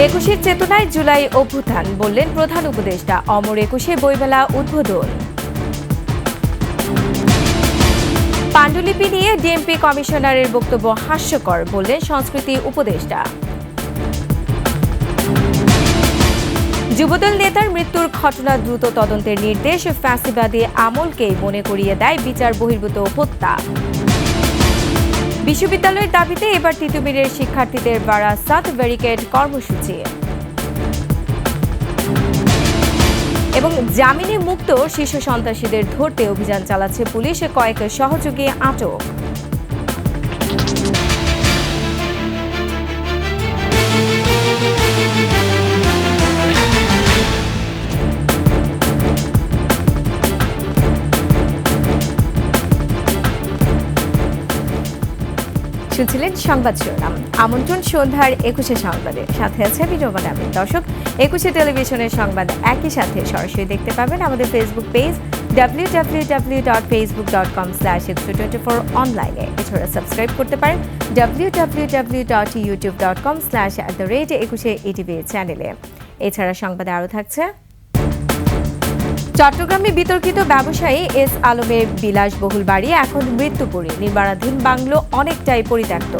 একুশের চেতনায় জুলাই অভ্যুত্থান বললেন প্রধান উপদেষ্টা। অমর একুশে বইমেলা উদ্বোধন। পাণ্ডুলিপি নিয়ে ডিএমপি কমিশনারের বক্তব্য হাস্যকর বললেন সংস্কৃতি উপদেষ্টা। যুবদল নেতার মৃত্যুর ঘটনা দ্রুত তদন্তের নির্দেশ। ফ্যাসিবাদী আমলকেই মনে করিয়ে দেয় বিচার বহির্ভূত হত্যা। বিশ্ববিদ্যালয়ের দাবিতে এবার তিতুমিরের শিক্ষার্থীদের বারাসাত ব্যারিকেড কর্মসূচি। এবং জামিনে মুক্ত শীর্ষ সন্ত্রাসীদের ধরতে অভিযান চালাচ্ছে পুলিশ। কয়েক সহযোগী আটক। শুনছিলেন সংবাদ শিরোনাম। আমন্ত্রণ সন্ধ্যার ২১শে সংবাদে, সাথে আছে আমি রোমান আমিন। দর্শক, ২১শে টেলিভিশনের সংবাদ একই সাথে সরাসরি দেখতে পাবেন আমাদের ফেসবুক পেজ www.facebook.com/124 অনলাইনে। এছাড়া সাবস্ক্রাইব করতে পারেন www.youtube.com/@21 চ্যানেলে। এছাড়া সংবাদে আরও থাকছে, চট্টগ্রামে বিতর্কিত ব্যবসায়ী এস আলমের বিলাসবহুল বাড়ি এখন মৃত্যুপুরী, নির্মাণাধীন বাংলো অনেকটাই পরিত্যক্ত।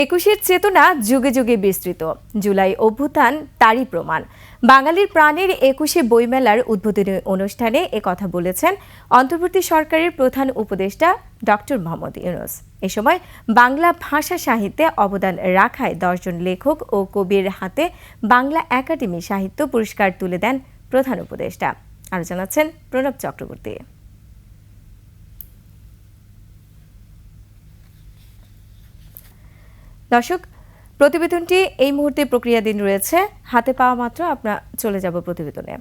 একুশের চেতনা যুগে যুগে বিস্তৃত। জুলাই অভ্যুত্থান তারই প্রমাণ। বাঙালির প্রাণের একুশে বইমেলার উদ্বোধনী অনুষ্ঠানে একথা বলেছেন অন্তর্বর্তী সরকারের প্রধান উপদেষ্টা ডক্টর মোহাম্মদ ইউনূস। এ সময় বাংলা ভাষা সাহিত্যে অবদান রাখায় ১০ জন লেখক ও কবির হাতে বাংলা একাডেমি সাহিত্য পুরস্কার তুলে দেন প্রধান উপদেষ্টা। আরও জানাচ্ছেন প্রণব চক্রবর্তী। দর্শক, প্রতিবেদনটি এই মুহূর্তে প্রক্রিয়াধীন রয়েছে। হাতে পাওয়া মাত্র আমরা চলে যাব প্রতিবেদনে।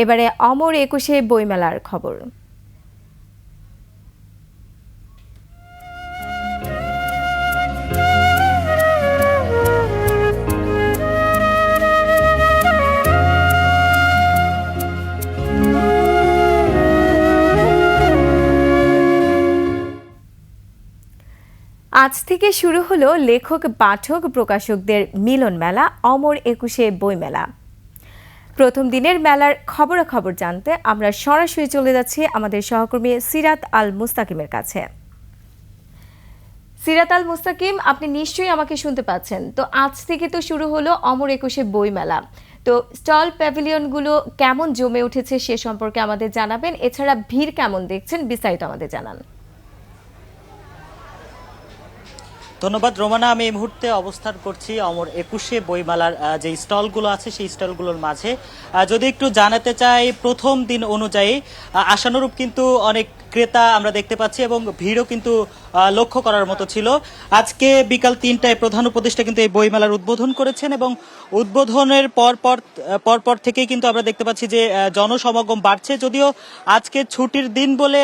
এবারে অমর একুশে বইমেলার খবর। আজ থেকে শুরু হলো লেখক পাঠক প্রকাশকদের মিলন মেলা অমর একুশে বইমেলা। প্রথম দিনের মেলার খবরাখবর জানতে আমরা সরাসরি চলে যাচ্ছি আমাদের সহকর্মী সিরাত আল মুস্তাকিমের কাছে। সিরাত আল মুস্তাকিম, আপনি নিশ্চয়ই আমাকে শুনতে পাচ্ছেন। তো আজ থেকে তো শুরু হলো অমর একুশে বইমেলা। তো স্টল প্যাভিলিয়নগুলো কেমন জমে উঠেছে সে সম্পর্কে আমাদের জানাবেন। এছাড়া ভিড় কেমন দেখছেন, বিস্তারিত আমাদের জানান। ধন্যবাদ রোমানা। আমি এই মুহূর্তে অবস্থান করছি অমর একুশে বইমেলার যে স্টলগুলো আছে সেই স্টলগুলোর মাঝে। যদি একটু জানাতে চাই, প্রথম দিন অনুযায়ী আশানুরূপ কিন্তু অনেক ক্রেতা আমরা দেখতে পাচ্ছি এবং ভিড়ও কিন্তু লক্ষ্য করার মতো ছিল। আজকে বিকাল ৩টায় প্রধান উপদেষ্টা কিন্তু এই বইমেলার উদ্বোধন করেছেন এবং উদ্বোধনের পরপর থেকেই কিন্তু আমরা দেখতে পাচ্ছি যে জনসমাগম বাড়ছে। যদিও আজকে ছুটির দিন বলে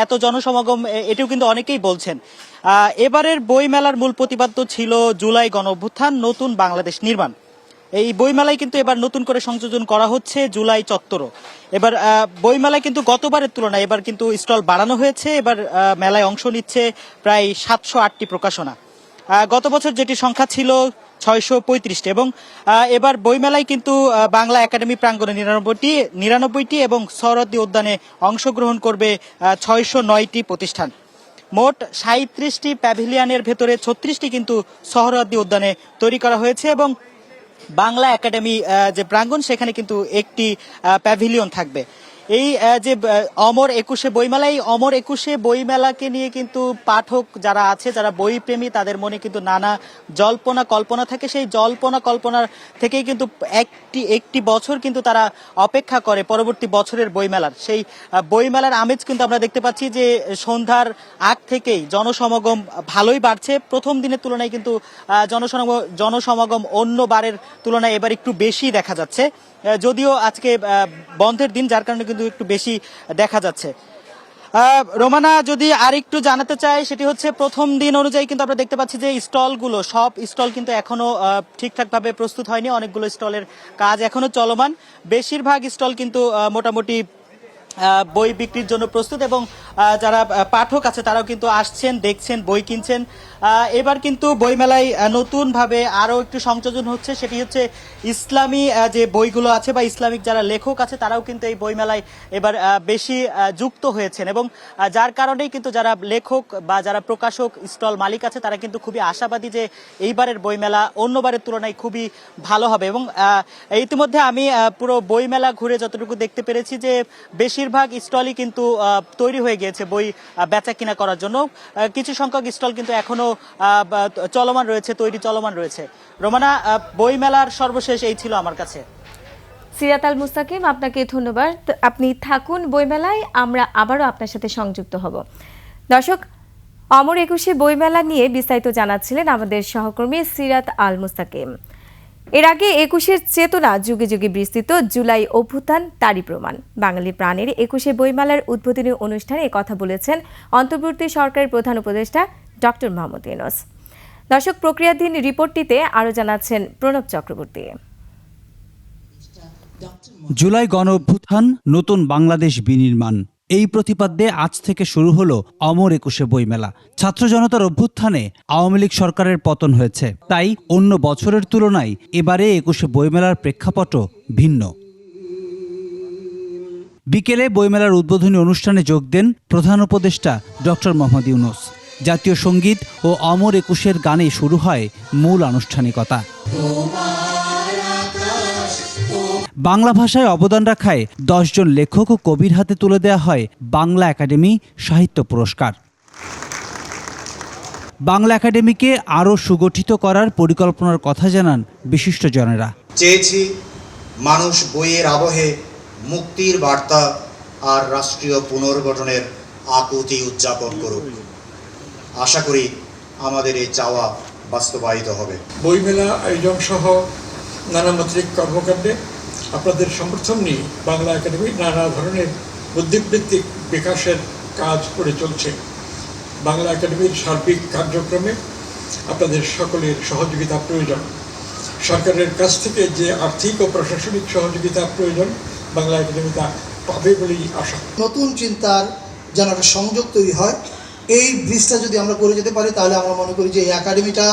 এত জনসমাগম, এটিও কিন্তু অনেকেই বলছেন। এবারের বইমেলার মূল প্রতিপাদ্য ছিল জুলাই গণঅভ্যুত্থান, নতুন বাংলাদেশ নির্মাণ। এই বইমেলায় কিন্তু এবার নতুন করে সংযোজন করা হচ্ছে জুলাই চত্বরও। এবার বইমেলায় কিন্তু গতবারের তুলনায় এবার কিন্তু স্টল বাড়ানো হয়েছে। এবার মেলায় অংশ নিচ্ছে প্রায় ৭০৮টি প্রকাশনা। গত বছর যেটি সংখ্যা ছিল ৬৩৫টি। এবং এবার বইমেলায় কিন্তু বাংলা একাডেমি প্রাঙ্গণে ৯৯টি এবং সোহরাওয়ার্দী উদ্যানে অংশগ্রহণ করবে ৬০৯টি প্রতিষ্ঠান। মোট ৩৭টি প্যাভিলিয়নের ভেতরে ৩৬টি কিন্তু সোহরাওয়ার্দী উদ্যানে তৈরি করা হয়েছে এবং বাংলা একাডেমি যে প্রাঙ্গণ সেখানে কিন্তু একটি প্যাভিলিয়ন থাকবে। এই যে অমর একুশে বইমেলা, এই অমর একুশে বইমেলাকে নিয়ে কিন্তু পাঠক যারা আছে, যারা বই প্রেমী, তাদের মনে কিন্তু নানা জল্পনা কল্পনা থাকে। সেই জল্পনা কল্পনার থেকেই কিন্তু একটি বছর কিন্তু তারা অপেক্ষা করে পরবর্তী বছরের বইমেলার। সেই বইমেলার আমেজ কিন্তু আমরা দেখতে পাচ্ছি যে সন্ধ্যার আগ থেকেই জনসমাগম ভালোই বাড়ছে। প্রথম দিনের তুলনায় কিন্তু জনসমাগম অন্য বারের তুলনায় এবার একটু বেশি দেখা যাচ্ছে, যদিও আজকে বন্ধের দিন যার কারণে কিন্তু একটু বেশি দেখা যাচ্ছে। রোমানা, যদি আরেকটু জানাতে চাই, সেটি হচ্ছে প্রথম দিন অনুযায়ী কিন্তু আমরা দেখতে পাচ্ছি যে স্টলগুলো, সব স্টল কিন্তু এখনো ঠিকঠাকভাবে প্রস্তুত হয়নি। অনেকগুলো স্টলের কাজ এখনো চলমান। বেশিরভাগ স্টল কিন্তু মোটামুটি বই বিক্রির জন্য প্রস্তুত, এবং যারা পাঠক আছে তারাও কিন্তু আসছেন, দেখছেন, বই কিনছেন। এবার কিন্তু বইমেলায় নতুনভাবে আরও একটু সংযোজন হচ্ছে, সেটি হচ্ছে ইসলামী যে বইগুলো আছে বা ইসলামিক যারা লেখক আছে তারাও কিন্তু এই বইমেলায় এবার বেশি যুক্ত হয়েছেন, এবং যার কারণেই কিন্তু যারা লেখক বা যারা প্রকাশক, স্টল মালিক আছে তারা কিন্তু খুবই আশাবাদী যে এইবারের বইমেলা অন্যবারের তুলনায় খুবই ভালো হবে। এবং ইতিমধ্যে আমি পুরো বইমেলা ঘুরে যতটুকু দেখতে পেরেছি যে বেশিরভাগ স্টলই কিন্তু তৈরি হয়ে গিয়েছে বই বেচা কিনা করার জন্য। কিছু সংখ্যক স্টল কিন্তু এখনো চলমান রয়েছে, তৈরি চলমান রয়েছে। রোমানা, বইমেলার সর্বশেষ এই ছিল আমার কাছে। সিরাত আল মুস্তাকিম, আপনাকে ধন্যবাদ। আপনি থাকুন বইমেলায়, আমরা আবারও আপনার সাথে সংযুক্ত হব। দর্শক, অমর একুশে বইমেলা নিয়ে বিস্তারিত জানাচ্ছিলেন আমাদের সহকর্মী সিরাত আল মুস্তাকিম। এর আগে একুশের চেতনা যুগে যুগে বিস্তৃত, জুলাই অভ্যুত্থান তারই প্রমাণ। বাঙালির প্রাণের একুশে বইমেলার উদ্বোধনী অনুষ্ঠানে কথা বলেছেন অন্তর্বর্তী সরকারের প্রধান উপদেষ্টা ডক্টর মোহাম্মদ ইউনূস। দর্শক, প্রক্রিয়াধীন রিপোর্টটিতে আরও জানাচ্ছেন প্রণব চক্রবর্তী। জুলাই গণ অভ্যুত্থান, নতুন বাংলাদেশ বিনির্মাণ, এই প্রতিপাদ্যে আজ থেকে শুরু হলো অমর একুশে বইমেলা। ছাত্র জনতার অভ্যুত্থানে আওয়ামী লীগ সরকারের পতন হয়েছে, তাই অন্য বছরের তুলনায় এবারে একুশে বইমেলার প্রেক্ষাপটও ভিন্ন। বিকেলে বইমেলার উদ্বোধনী অনুষ্ঠানে যোগ দেন প্রধান উপদেষ্টা ডক্টর মোহাম্মদ ইউনূস। জাতীয় সঙ্গীত ও অমর একুশের গানে শুরু হয় মূল আনুষ্ঠানিকতা। বাংলা ভাষায় অবদান রাখায় 10 জন লেখক ও কবির হাতে তুলে দেওয়া হয় বাংলা একাডেমি সাহিত্য পুরস্কার। বাংলা একাডেমিকে আরও সুগঠিত করার পরিকল্পনার কথা জানান বিশিষ্টজনেরা। চেয়েছি মানুষ বইয়ের আবহে মুক্তির বার্তা আর রাষ্ট্রীয় পুনর্গঠনের আকুতি উদযাপন করুক। আশা করি আমাদের এই চাওয়া বাস্তবায়িত হবে। বইমেলা আয়োজন সহ নানা মাত্রিক কর্মকাণ্ডে আপনাদের সমর্থন নিয়ে বাংলা একাডেমি নানা ধরনের বুদ্ধিবৃত্তিক বিকাশের কাজ করে চলছে। বাংলা একাডেমির সার্বিক কার্যক্রমে আপনাদের সকলের সহযোগিতা প্রয়োজন। সরকারের কাছ থেকে যে আর্থিক ও প্রশাসনিক সহযোগিতা প্রয়োজন, বাংলা একাডেমি তা পাবে বলেই আশা। নতুন চিন্তার যেন একটা সংযোগ তৈরি হয়, এই ব্রিজটা যদি আমরা করে যেতে পারি তাহলে আমরা মনে করি যে এই একাডেমিটা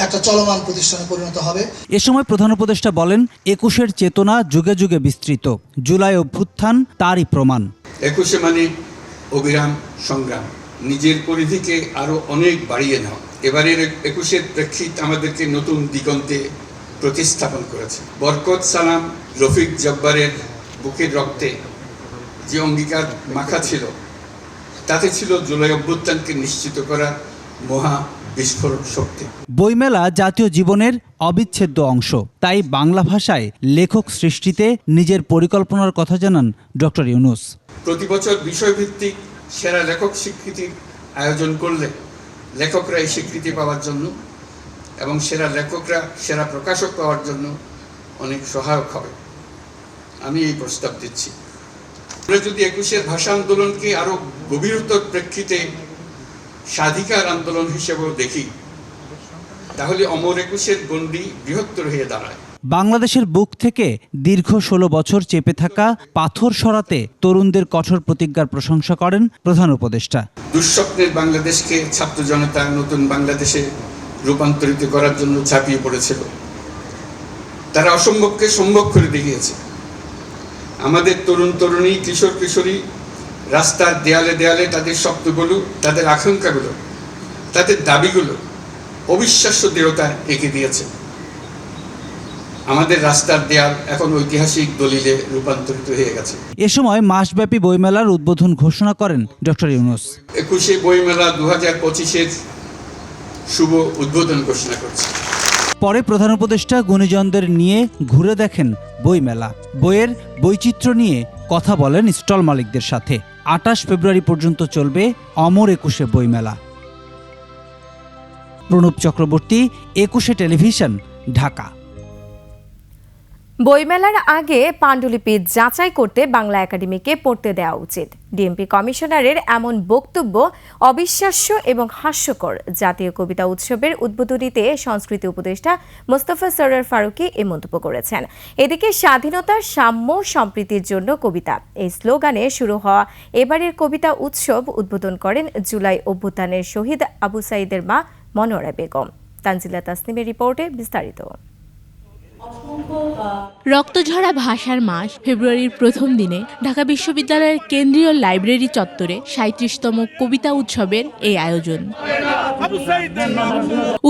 একটা চলমান প্রতিষ্ঠানে পরিণত হবে। এ সময় প্রধান উপদেষ্টা বলেন, একুশের চেতনা যুগে যুগে বিস্তৃত, জুলাই অভ্যুত্থান তারই প্রমাণ। একুশে মানে অবিরাম সংগ্রাম, নিজের পরিধিকে আরো অনেক বাড়িয়ে নেওয়া। এবারের একুশের প্রেক্ষিত আমাদেরকে নতুন দিগন্তে প্রতিস্থাপন করেছে। বরকত সালাম, রফিক জব্বারের বুকের রক্তে যে অঙ্গীকার মাখা ছিল, তাতে ছিল জুলাই অভ্যুত্থানকে নিশ্চিত করার মহা বিস্ফোরক শক্তি। বইমেলা জাতীয় জীবনের অবিচ্ছেদ্য অংশ, তাই বাংলা ভাষায় লেখক সৃষ্টিতে নিজের পরিকল্পনার কথা জানান ডক্টর ইউনূস। প্রতি বছর বিষয়ভিত্তিক সেরা লেখক স্বীকৃতির আয়োজন করলে লেখকরা এই স্বীকৃতি পাওয়ার জন্য এবং সেরা লেখকরা সেরা প্রকাশক পাওয়ার জন্য অনেক সহায়ক হবে। আমি এই প্রস্তাব দিচ্ছি। আমরা যদি একুশের ভাষা আন্দোলনকে আরো গভীরতর প্রেক্ষিতে স্বাধিকার আন্দোলন হিসেবেও দেখি, তাহলে অমর একুশের গণ্ডি বৃহত্তর হয়ে দাঁড়ায়। বাংলাদেশের বুক থেকে দীর্ঘ 16 বছর চেপে থাকা পাথর সরাতে তরুণদের কঠোর প্রতিজ্ঞার প্রশংসা করেন প্রধান উপদেষ্টা। দুঃস্বপ্নের বাংলাদেশকে ছাত্র জনতা নতুন বাংলাদেশে রূপান্তরিত করার জন্য ঝাঁপিয়ে পড়েছিল। তারা অসম্ভবকে সম্ভব করে দেখিয়েছে। আমাদের তরুণ তরুণী, কিশোর কিশোরী রাস্তার দেয়ালে দেয়ালে তাদের স্বপ্নগুলো, তাদের আকাঙ্ক্ষাগুলো, তাদের দাবিগুলো অবিশ্বাস্য দৃঢ়তায় এঁকে দিয়েছে। আমাদের রাস্তার দেয়াল এখন ঐতিহাসিক দলিলে রূপান্তরিত হয়ে গেছে। এ সময় মাসব্যাপী বইমেলার উদ্বোধন ঘোষণা করেন ডক্টর ইউনূস। একুশে বইমেলা 2025-এর শুভ উদ্বোধন ঘোষণা করছে। পরে প্রধান উপদেষ্টা গুণীজনদের নিয়ে ঘুরে দেখেন বইমেলা, বইয়ের বৈচিত্র্য নিয়ে কথা বলেন স্টল মালিকদের সাথে। 28 ফেব্রুয়ারি পর্যন্ত চলবে অমর একুশে বইমেলা। প্রণব চক্রবর্তী, একুশে টেলিভিশন, ঢাকা। বইমেলার আগে পাণ্ডুলিপি যাচাই করতে বাংলা একাডেমিকে পড়তে দেওয়া উচিত। ডিএমপি কমিশনারের এমন বক্তব্য অবিশ্বাস্য এবং হাস্যকর। জাতীয় কবিতা উৎসবের উদ্বোধনীতে সংস্কৃতি উপদেষ্টা মোস্তফা সরোয়ার ফারুকী এই মন্তব্য করেছেন। এদিকে স্বাধীনতা, সাম্য, সম্প্রীতির জন্য কবিতা এই স্লোগানে শুরু হওয়া এবারের কবিতা উৎসব উদ্বোধন করেন জুলাই অভ্যুত্থানের শহীদ আবু সাঈদের মা মনোয়ারা বেগম। তানজিলা তাসনিমের রিপোর্টে বিস্তারিত। রক্তঝরা ভাষার মাস ফেব্রুয়ারির প্রথম দিনে ঢাকা বিশ্ববিদ্যালয়ের কেন্দ্রীয় লাইব্রেরি চত্বরে ৩৭তম কবিতা উৎসবের এই আয়োজন।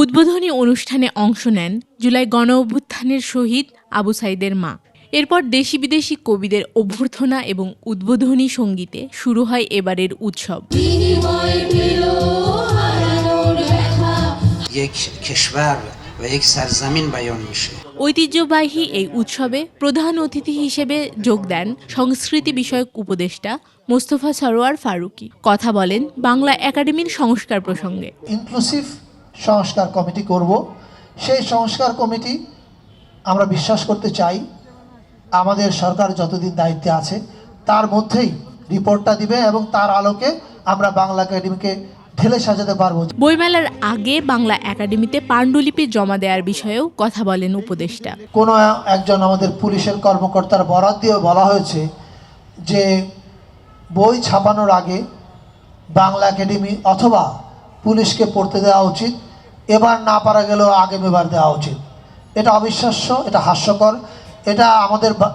উদ্বোধনী অনুষ্ঠানে অংশ নেন জুলাই গণ অভ্যুত্থানের শহীদ আবু সাঈদের মা। এরপর দেশি বিদেশি কবিদের অভ্যর্থনা এবং উদ্বোধনী সঙ্গীতে শুরু হয় এবারের উৎসব। ঐতিহ্যবাহী এই উৎসবে প্রধান অতিথি হিসেবে যোগ দেন সংস্কৃতি বিষয়ক উপদেষ্টা মোস্তফা সরোয়ার ফারুকী। কথা বলেন বাংলা একাডেমির সংস্কার প্রসঙ্গে। ইনক্লুসিভ সংস্কার কমিটি করব। সেই সংস্কার কমিটি আমরা বিশ্বাস করতে চাই আমাদের সরকার যতদিন দায়িত্বে আছে তার মধ্যেই রিপোর্টটা দিবে এবং তার আলোকে আমরা বাংলা একাডেমিকে ঢেলে সাজাতে পারবো। বইমেলার আগে বাংলা একাডেমিতে পাণ্ডুলিপি জমা দেওয়ার বিষয়েও কথা বলেন উপদেষ্টা। কোনো একজন আমাদের পুলিশের কর্মকর্তার বরাত দিয়ে বলা হয়েছে যে বই ছাপানোর আগে বাংলা একাডেমি অথবা পুলিশকে পড়তে দেওয়া উচিত, এবার না পারা গেলেও আগামীবার দেওয়া উচিত। এটা অবিশ্বাস্য, এটা হাস্যকর, এটা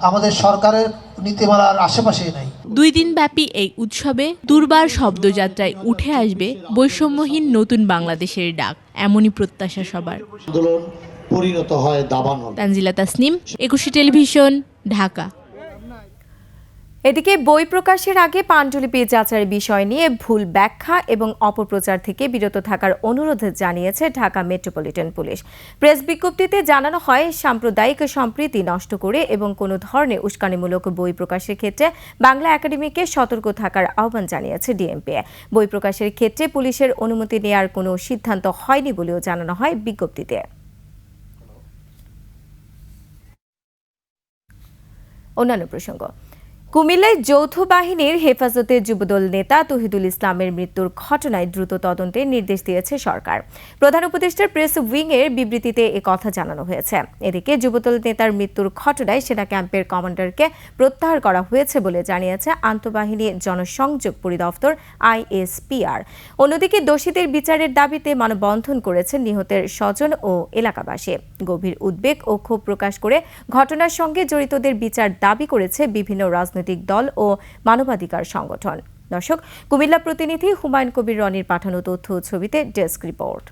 আমাদের সরকারের নীতিমালার আশেপাশেই নাই। 2 দিনব্যাপী এই উৎসবে দুর্বার শব্দযাত্রায় উঠে আসবে বৈষম্যহীন নতুন বাংলাদেশের ডাক, এমনই প্রত্যাশা সবার। আন্দোলন পরিণত হয় দাবানল। তানজিলা তাসনিম, 21 টেলিভিশন, ঢাকা। এদিকে বই প্রকাশের আগে পাণ্ডুলিপি যাচাইয়ের বিষয় নিয়ে ভুল ব্যাখ্যা এবং অপপ্রচার থেকে বিরত থাকার অনুরোধ জানিয়েছে ঢাকা মেট্রোপলিটন পুলিশ। প্রেস বিজ্ঞপ্তিতে জানানো হয়, সাম্প্রদায়িক সম্প্রীতি নষ্ট করে এবং কোনো ধরনের উস্কানিমূলক বই প্রকাশের ক্ষেত্রে বাংলা একাডেমিকে সতর্ক থাকার আহ্বান জানিয়েছে ডিএমপি। বই প্রকাশের ক্ষেত্রে পুলিশের অনুমতি নেওয়ার কোনো সিদ্ধান্ত হয়নি বলেও জানানো হয় বিজ্ঞপ্তিতে। অন্যান্য প্রসঙ্গ, কুমিল্লায় যৌথ বাহিনীর হেফাজতে যুবদল নেতা তহিদুল ইসলামের মৃত্যুর ঘটনায় দ্রুত তদন্তের নির্দেশ দিয়েছে সরকার। প্রধান উপদেষ্টার প্রেস উইংয়ের বিবৃতিতে কথা জানানো হয়েছে। এদিকে যুবদল নেতার মৃত্যুর ঘটনায় সেনা ক্যাম্পের কমান্ডারকে প্রত্যাহার করা হয়েছে বলে জানিয়েছে আন্তঃবাহিনী জনসংযোগ পরিদপ্তর ISPR। অন্যদিকে দোষীদের বিচারের দাবিতে মানববন্ধন করেছেন নিহতের স্বজন ও এলাকাবাসী। গভীর উদ্বেগ ও ক্ষোভ প্রকাশ করে ঘটনার সঙ্গে জড়িতদের বিচার দাবি করেছে বিভিন্ন রাজনৈতিক দল ও মানবাধিকার সংগঠন। দর্শক, কুমিল্লা প্রতিনিধি হুমায়ুন কবির রনির পাঠানো তথ্য ও ছবিতে ডেস্ক রিপোর্ট।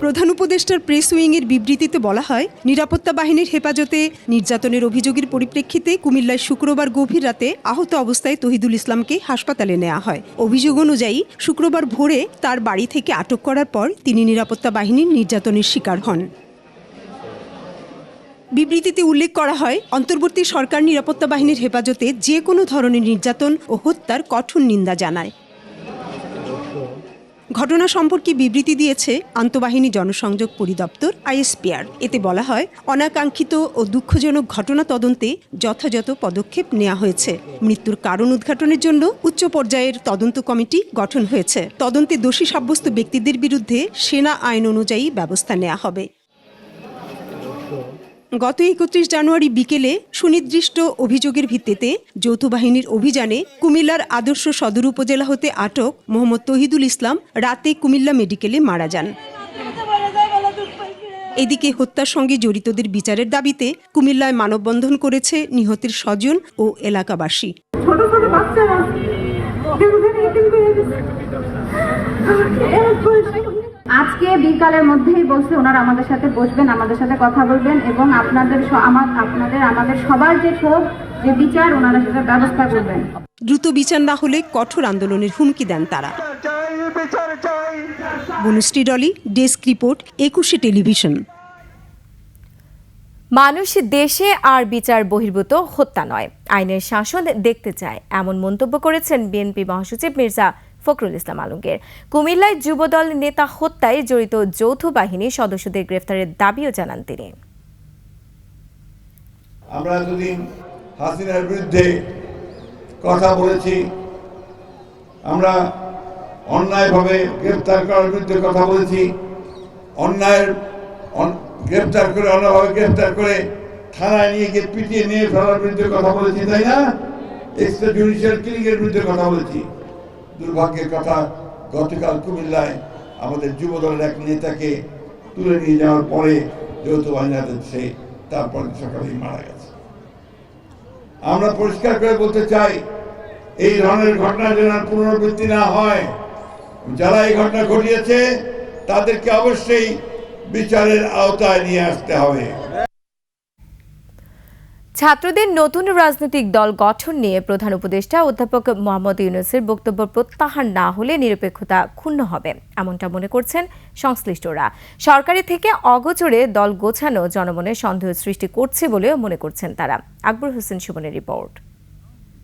প্রধান উপদেষ্টার প্রেস উইংয়ের বিবৃতিতে বলা হয়, নিরাপত্তা বাহিনীর হেফাজতে নির্যাতনের অভিযোগের পরিপ্রেক্ষিতে কুমিল্লায় শুক্রবার গভীর রাতে আহত অবস্থায় তহিদুল ইসলামকে হাসপাতালে নেওয়া হয়। অভিযোগ অনুযায়ী শুক্রবার ভোরে তার বাড়ি থেকে আটক করার পর তিনি নিরাপত্তা বাহিনীর নির্যাতনের শিকার হন। বিবৃতিতে উল্লেখ করা হয়, অন্তর্বর্তী সরকার নিরাপত্তা বাহিনীর হেফাজতে যে কোনো ধরনের নির্যাতন ও হত্যার কঠোর নিন্দা জানায়। ঘটনা সম্পর্কে বিবৃতি দিয়েছে আন্তঃবাহিনী জনসংযোগ পরিদপ্তর ISPR। এতে বলা হয়, অনাকাঙ্ক্ষিত ও দুঃখজনক ঘটনা তদন্তে যথাযথ পদক্ষেপ নেওয়া হয়েছে। মৃত্যুর কারণ উদ্ঘাটনের জন্য উচ্চ পর্যায়ের তদন্ত কমিটি গঠন হয়েছে। তদন্তে দোষী সাব্যস্ত ব্যক্তিদের বিরুদ্ধে সেনা আইন অনুযায়ী ব্যবস্থা নেওয়া হবে। গত 31 জানুয়ারি বিকেলে সুনির্দিষ্ট অভিযোগের ভিত্তিতে যৌথ বাহিনীর অভিযানে কুমিল্লার আদর্শ সদর উপজেলা হতে আটক মোহাম্মদ তহিদুল ইসলাম রাতে কুমিল্লা মেডিকেলে মারা যান। এদিকে হত্যার সঙ্গে জড়িতদের বিচারের দাবিতে কুমিল্লায় মানববন্ধন করেছে নিহতের স্বজন ও এলাকাবাসী। ছোট ছোট বাচ্চারা আজকে বিকালের মধ্যেই বলছে ওনারা আমাদের সাথে বসবেন, আমাদের সাথে কথা বলবেন এবং আপনাদের আমাদের সবার যে ক্ষোভ, যে বিচার, ওনারা সেটা ব্যবস্থা করবেন। দ্রুত বিচার না হলে কঠোর আন্দোলনের হুমকি দেন তারা। Banushree Dolly, desk report, 21 television. মানুষ দেশে আর বিচার বহির্ভূত হত্যা নয়, আইনের শাসন দেখতে চায়, এমন মন্তব্য করেছেন বিএনপি মহাসচিব মির্জা ফখরুল ইসলাম আলমগীর। কুমিল্লায় যুবদল নেতা হত্যায় জড়িত যৌথ বাহিনীর সদস্যদের গ্রেফতারের দাবিও জানান তিনি। আমরা এতদিন হাসিনার বিরুদ্ধে কথা বলেছি, আমরা অন্যায়ভাবে গ্রেপ্তার করার বিরুদ্ধে কথা বলেছি, গ্রেপ্তার করে অন্যভাবে গ্রেপ্তার করে থানায় নিয়ে গিয়ে পিটিয়ে নিয়ে ফেলার বিরুদ্ধে কথা বলেছি, তাই না? এক্সট্রা জুডিশিয়াল কিলিং এর বিরুদ্ধে কথা বলেছি। দুর্ভাগ্যের কথা, গতকাল কুমিল্লায় আমাদের যুব দলের এক নেতাকে তুলে নিয়ে যাওয়ার পরে যৌথ বাহিনীতে সে তারপর সকালেই মারা গেছে। আমরা পরিষ্কার করে বলতে চাই, এই ধরনের ঘটনা যেন পুনরাবৃত্তি না হয়। যারা এই ঘটনা ঘটিয়েছে তাদেরকে অবশ্যই বিচারের আওতায় নিয়ে আসতে হবে। ছাত্রদের নতুন রাজনৈতিক দল গঠন নিয়ে প্রধান উপদেষ্টা অধ্যাপক মোহাম্মদ ইউনূসের বক্তব্য প্রত্যাহার না হলে নিরপেক্ষতা ক্ষুণ্ণ হবে, এমনটা মনে করছেন সংশ্লিষ্টরা। সরকারি থেকে অগোচরে দল গোছানো জনমনে সন্দেহ সৃষ্টি করছে বলেও মনে করছেন তারা। আকবর হোসেন সুমনের report.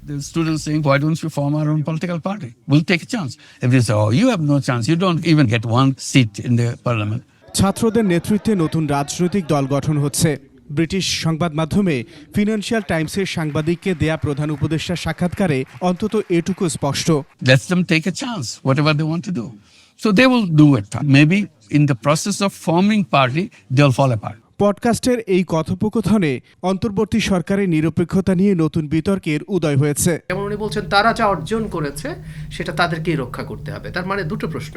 The students saying, why don't you form our own political party? We'll take a chance. If they say, oh, you have no chance, you don't even get one seat in the parliament. ছাত্রদের নেতৃত্বে নতুন রাজনৈতিক দল গঠন হচ্ছে। British সংবাদ মাধ্যমে financial টাইমসের সাংবাদিককে দেয়া প্রধান উপদেষ্টার সাক্ষাৎকারে অন্তত এটুকু স্পষ্ট। Let them take a chance, whatever they want to do. So they will do it. Maybe in the process of forming party, they'll fall apart. পডকাস্টের এই কথোপকথনে অন্তর্বর্তী সরকারের নিরপেক্ষতা নিয়ে নতুন বিতর্কের উদয় হয়েছে। যেমন উনি বলছেন তারা যা অর্জন করেছে সেটা তাদেরকেই রক্ষা করতে হবে। তার মানে দুটো প্রশ্ন,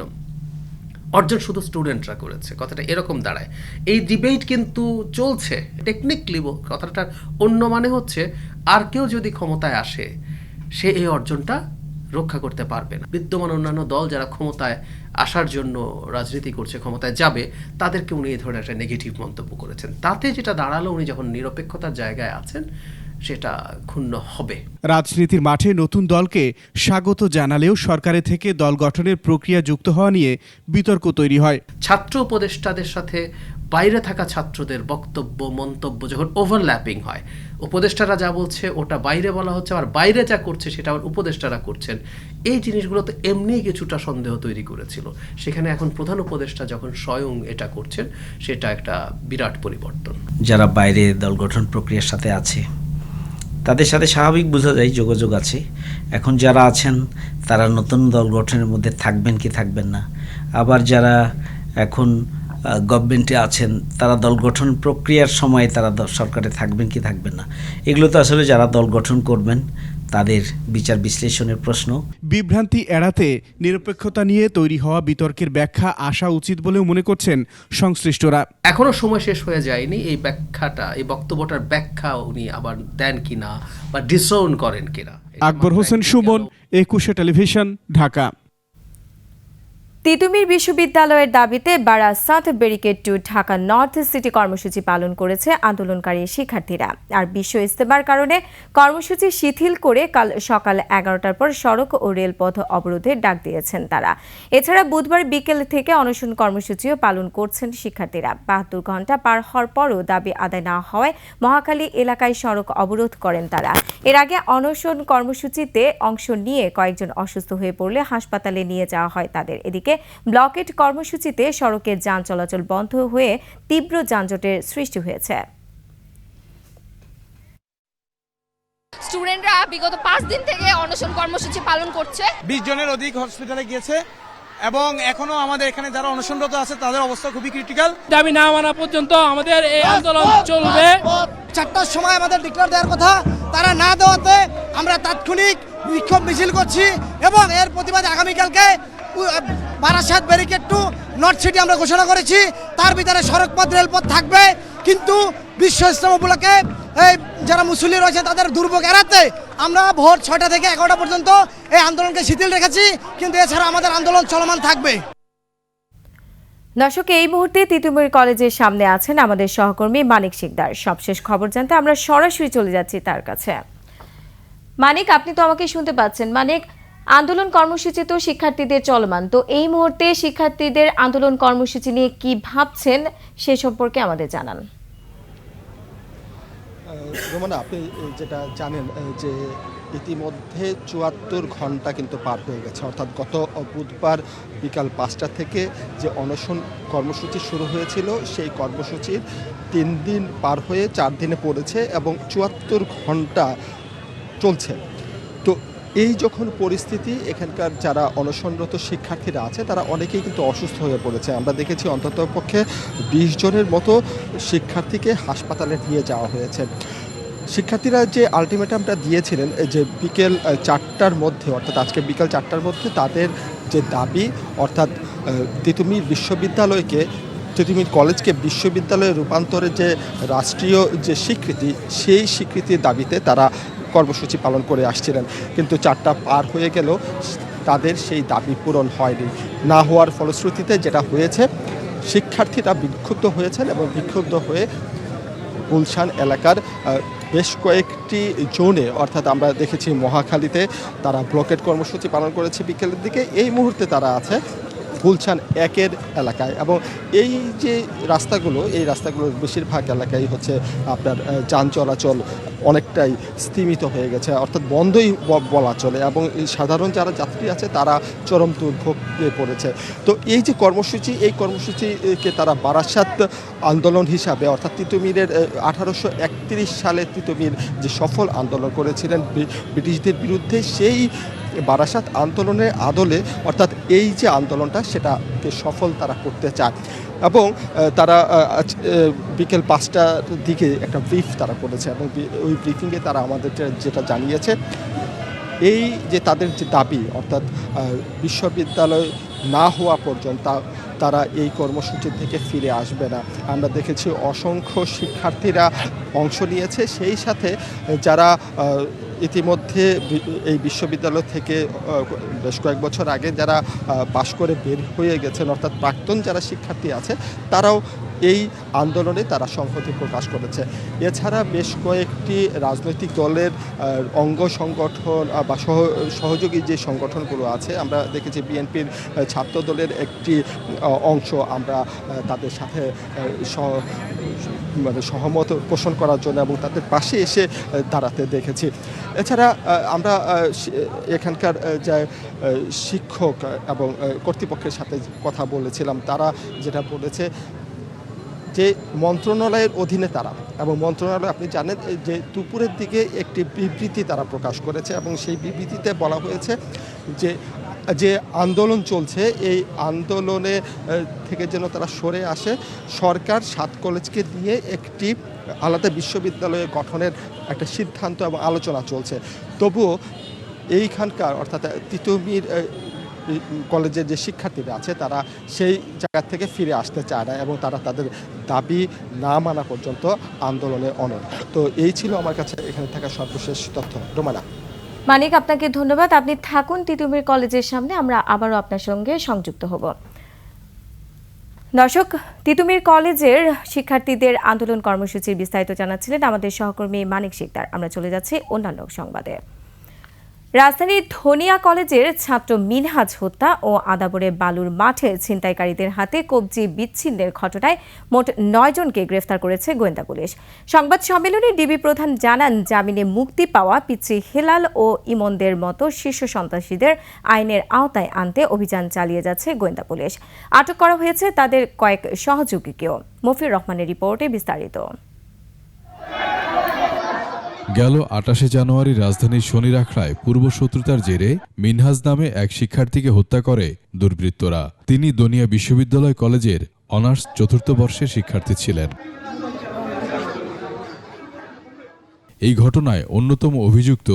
অর্জন শুধু স্টুডেন্টরা করেছে, কথাটা এরকম দাঁড়ায়। এই ডিবেট কিন্তু চলছে টেকনিক্যালি, কথাটার অন্য মানে হচ্ছে আর কেউ যদি ক্ষমতায় আসে সে এই অর্জনটা রক্ষা করতে পারবে না। বিদ্যমান অন্যান্য দল যারা ক্ষমতায় আসার জন্য রাজনীতি করছে, ক্ষমতায় যাবে, তাদেরকে উনি এই ধরনের একটা নেগেটিভ মন্তব্য করেছেন। তাতে যেটা দাঁড়ালো, উনি যখন নিরপেক্ষতার জায়গায় আছেন সেটা ক্ষুণ্ণ হবে। রাজনীতির মাঠে নতুন দলকে স্বাগত জানালেও সরকারের থেকে দল গঠনের প্রক্রিয়া যুক্ত হওয়া নিয়ে বিতর্ক তৈরি হয়। ছাত্র উপদেষ্টাদের সাথে বাইরে থাকা ছাত্রদের বক্তব্য মন্তব্য যখন ওভারল্যাপিং হয়, উপদেষ্টারা যা বলছে ওটা বাইরে বলা হচ্ছে, আর বাইরে যা করছে সেটা আবার উপদেষ্টারা করছেন, এই জিনিসগুলো তো এমনিই কিছুটা সন্দেহ তৈরি করেছিল। সেখানে এখন প্রধান উপদেষ্টা যখন স্বয়ং এটা করছেন, সেটা একটা বিরাট পরিবর্তন। যারা বাইরে দল গঠন প্রক্রিয়ার সাথে আছে তাদের সাথে স্বাভাবিক বোঝা যায় যোগাযোগ আছে। এখন যারা আছেন তারা নতুন দল গঠনের মধ্যে থাকবেন কি থাকবেন না, আবার যারা এখন গভর্নমেন্টে আছেন তারা দল গঠন প্রক্রিয়ার সময় তারা সরকারে থাকবেন কি থাকবেন না, এগুলো তো আসলে যারা দল গঠন করবেন তাদের বিচার বিশ্লেষণের প্রশ্ন। বিভ্রান্তি এড়াতে নিরপেক্ষতা নিয়ে তৈরি হওয়া বিতর্কের ব্যাখ্যা আসা উচিত বলেও মনে করছেন সংশ্লিষ্টরা। এখনো সময় শেষ হয়ে যায়নি এই ব্যাখ্যাটা, এই বক্তব্যটার ব্যাখ্যা উনি আবার দেন কিনা বা ডিসওন করেন কিনা। আকবর হোসেন সুমন, একুশে টেলিভিশন, ঢাকা। তিতুমির বিশ্ববিদ্যালয়ের দাবিতে Barasat barricade two Dhaka north city কর্মসূচি পালন করেছে আন্দোলনকারী শিক্ষার্থীরা। আর বিশ্ব ইজতেমার কারণে কর্মসূচি শিথিল করে কাল সকাল 11টার পর সড়ক ও রেলপথ অবরোধের ডাক দিয়েছেন তারা। এছাড়া বুধবার বিকেল থেকে অনশন কর্মসূচিও পালন করছেন শিক্ষার্থীরা। 72 ঘণ্টা পার হওয়ার পরও দাবি আদায় না হওয়ায় মহাখালী এলাকায় সড়ক অবরোধ করেন তারা। এর আগে অনশন কর্মসূচিতে অংশ নিয়ে কয়েকজন অসুস্থ হয়ে পড়লে হাসপাতালে নিয়ে যাওয়া হয় তাদের। এদিকে ব্লকেট কর্মসূচিতে সড়কের যান চলাচল বন্ধ হয়ে তীব্র যানজটের সৃষ্টি হয়েছে। স্টুডেন্টরা বিগত 5 দিন থেকে অনশন কর্মসূচি পালন করছে। 20 জনের অধিক হসপিটালে গিয়েছে এবং এখনো আমাদের এখানে যারা অনশনরত আছে তাদের অবস্থা খুবই ক্রিটিক্যাল। দাবি না মানা পর্যন্ত আমাদের এই আন্দোলন চলবে। 4টার সময় আমাদের ডিক্লেয়ার দেওয়ার কথা, তারা না দেওয়াতে আমরা তাৎক্ষণিক বিক্ষোভ মিছিল করছি এবং এর প্রতিবাদে আগামীকালকে Barasat barricade two north city আমরা ঘোষণা করেছি। তার ভিতরে সড়কপথ রেলপথ থাকবে, কিন্তু বিশ্ব ইজতেমা উপলক্ষে এই যারা মুসল্লি রয়েছে তাদের দুর্ভোগ এড়াতে আমরা ভোর 6টা থেকে 11টা পর্যন্ত এই আন্দোলনকে শিথিল রেখেছি, কিন্তু এছাড়া আমাদের আন্দোলন চলমান থাকবে। দর্শক, এই মুহূর্তে তিতুমির কলেজের সামনে আছেন আমাদের সহকর্মী মানিক শিকদার। সবশেষ খবর জানতে আমরা সরাসরি চলে যাচ্ছি তার কাছে। মানিক, আপনি তো আমাকে শুনতে পাচ্ছেন? মানিক, আন্দোলন কর্মসূচি তো শিক্ষার্থীদের চলমান, তো এই মুহূর্তে শিক্ষার্থীদের আন্দোলন কর্মসূচি নিয়ে কি ভাবছেন সে সম্পর্কে আমাদের জানান। রোমানা, আপনি যেটা জানেন যে ইতিমধ্যে ৭৪ ঘন্টা কিন্তু পার হয়ে গেছে, অর্থাৎ গত বুধবার বিকাল ৫টা থেকে যে অনশন কর্মসূচি শুরু হয়েছিল সেই কর্মসূচির ৩ দিন পার হয়ে ৪ দিনে পড়েছে এবং ৭৪ ঘন্টা চলছে। তো এই যখন পরিস্থিতি, এখানকার যারা অনশনরত শিক্ষার্থীরা আছে তারা অনেকেই কিন্তু অসুস্থ হয়ে পড়েছে। আমরা দেখেছি অন্ততপক্ষে ২০ জনের মতো শিক্ষার্থীকে হাসপাতালে নিয়ে যাওয়া হয়েছে। শিক্ষার্থীরা যে আলটিমেটামটা দিয়েছিলেন যে বিকেল ৪টার মধ্যে, অর্থাৎ আজকে বিকেল ৪টার মধ্যে তাদের যে দাবি, অর্থাৎ তিতুমির বিশ্ববিদ্যালয়কে, তিতুমির কলেজকে বিশ্ববিদ্যালয়ে রূপান্তরের যে রাষ্ট্রীয় যে স্বীকৃতি, সেই স্বীকৃতির দাবিতে তারা কর্মসূচি পালন করে আসছিলেন। কিন্তু ৪টা পার হয়ে গেল, তাদের সেই দাবি পূরণ হয়নি। না হওয়ার ফলশ্রুতিতে যেটা হয়েছে, শিক্ষার্থীরা বিক্ষুব্ধ হয়েছেন এবং বিক্ষুব্ধ হয়ে গুলশান এলাকার বেশ কয়েকটি জোনে, অর্থাৎ আমরা দেখেছি মহাখালীতে তারা ব্লকেট কর্মসূচি পালন করেছে বিকেলের দিকে। এই মুহূর্তে তারা আছে গুলশান ১-এর এলাকায় এবং এই যে রাস্তাগুলো, এই রাস্তাগুলোর বেশিরভাগ এলাকায় হচ্ছে আপনার যান চলাচল অনেকটাই স্তিমিত হয়ে গেছে, অর্থাৎ বন্ধই বলা চলে, এবং সাধারণ যারা যাত্রী আছে তারা চরম দুর্ভোগে পড়েছে। তো এই যে কর্মসূচি, এই কর্মসূচিকে তারা বারাসাত আন্দোলন হিসাবে, অর্থাৎ তিতুমিরের 1831 সালে তিতুমির যে সফল আন্দোলন করেছিলেন ব্রিটিশদের বিরুদ্ধে, সেই বারাসাত আন্দোলনের আদলে, অর্থাৎ এই যে আন্দোলনটা সেটাকে সফল তারা করতে চায়। এবং তারা বিকেল ৫টার দিকে একটা ব্রিফ তারা করেছে এবং ওই ব্রিফিংয়ে তারা আমাদের যেটা জানিয়েছে, এই যে তাদের যে দাবি, অর্থাৎ বিশ্ববিদ্যালয় না হওয়া পর্যন্ত তারা এই কর্মসূচি থেকে ফিরে আসবে না। আমরা দেখেছি অসংখ্য শিক্ষার্থীরা অংশ নিয়েছে, সেই সাথে যারা ইতিমধ্যে এই বিশ্ববিদ্যালয় থেকে বেশ কয়েক বছর আগে যারা পাশ করে বের হয়ে গেছেন, অর্থাৎ প্রাক্তন যারা শিক্ষার্থী আছে, তারাও এই আন্দোলনে তারা সংহতি প্রকাশ করেছে। এছাড়া বেশ কয়েকটি রাজনৈতিক দলের অঙ্গ সংগঠন বা সহযোগী যে সংগঠনগুলো আছে, আমরা দেখেছি বিএনপির ছাত্র দলের একটি অংশ আমরা তাদের সাথে মানে সহমত পোষণ করার জন্য এবং তাদের পাশে এসে দাঁড়াতে দেখেছি। এছাড়া আমরা এখানকার যে শিক্ষক এবং কর্তৃপক্ষের সাথে কথা বলেছিলাম, তারা যেটা বলেছে যে মন্ত্রণালয়ের অধীনে তারা, এবং মন্ত্রণালয় আপনি জানেন যে দুপুরের দিকে একটি বিবৃতি তারা প্রকাশ করেছে এবং সেই বিবৃতিতে বলা হয়েছে যে যে আন্দোলন চলছে, এই আন্দোলনে থেকে যেন তারা সরে আসে। সরকার 7 কলেজকে নিয়ে একটি আলাদা বিশ্ববিদ্যালয় গঠনের একটা সিদ্ধান্ত এবং আলোচনা চলছে। তবুও এইখানকার, অর্থাৎ তিতুমির কলেজের যে শিক্ষার্থীরা আছে তারা সেই জায়গা থেকে ফিরে আসতে চায় না এবং তারা তাদের দাবি না মানা পর্যন্ত আন্দোলনে অনড়। তো এই ছিল আমার কাছে এখানে থাকা সর্বশেষ তথ্য। রোমানা। মানিক, আপনাকে ধন্যবাদ। আপনি থাকুন তিতুমির কলেজের সামনে, আমরা আবারও আপনার সঙ্গে সংযুক্ত হব। দর্শক, তিতুমির কলেজের শিক্ষার্থীদের আন্দোলন কর্মসূচির বিস্তারিত জানাচ্ছিলেন আমাদের সহকর্মী মানিক শিকদার। আমরা চলে যাচ্ছি অন্যান্য সংবাদে। রাজধানীর ধনিয়া কলেজের ছাত্র মিনহাজ হত্যা ও আদাবরে বালুর মাঠে ছিনতাইকারীদের হাতে কবজি বিচ্ছিন্নের ঘটনায় মোট 9 জনকে গ্রেফতার করেছে গোয়েন্দা পুলিশ। সংবাদ সম্মেলনে ডিবি প্রধান জানান, জামিনে মুক্তি পাওয়া পিচ্চি হেলাল ও ইমনদের মতো শীর্ষ সন্ত্রাসীদের আইনের আওতায় আনতে অভিযান চালিয়ে যাচ্ছে গোয়েন্দা পুলিশ। আটক করা হয়েছে তাদের কয়েক সহযোগীকেও। মফির রহমানের রিপোর্টে বিস্তারিত। গেল 28 জানুয়ারি রাজধানীর শনিরাখড়ায় পূর্বশত্রুতার জেরে মিনহাজ নামে এক শিক্ষার্থীকে হত্যা করে দুর্বৃত্তরা। তিনি দনিয়া বিশ্ববিদ্যালয় কলেজের অনার্স 4th বর্ষের শিক্ষার্থী ছিলেন। এই ঘটনায় অন্যতম অভিযুক্ত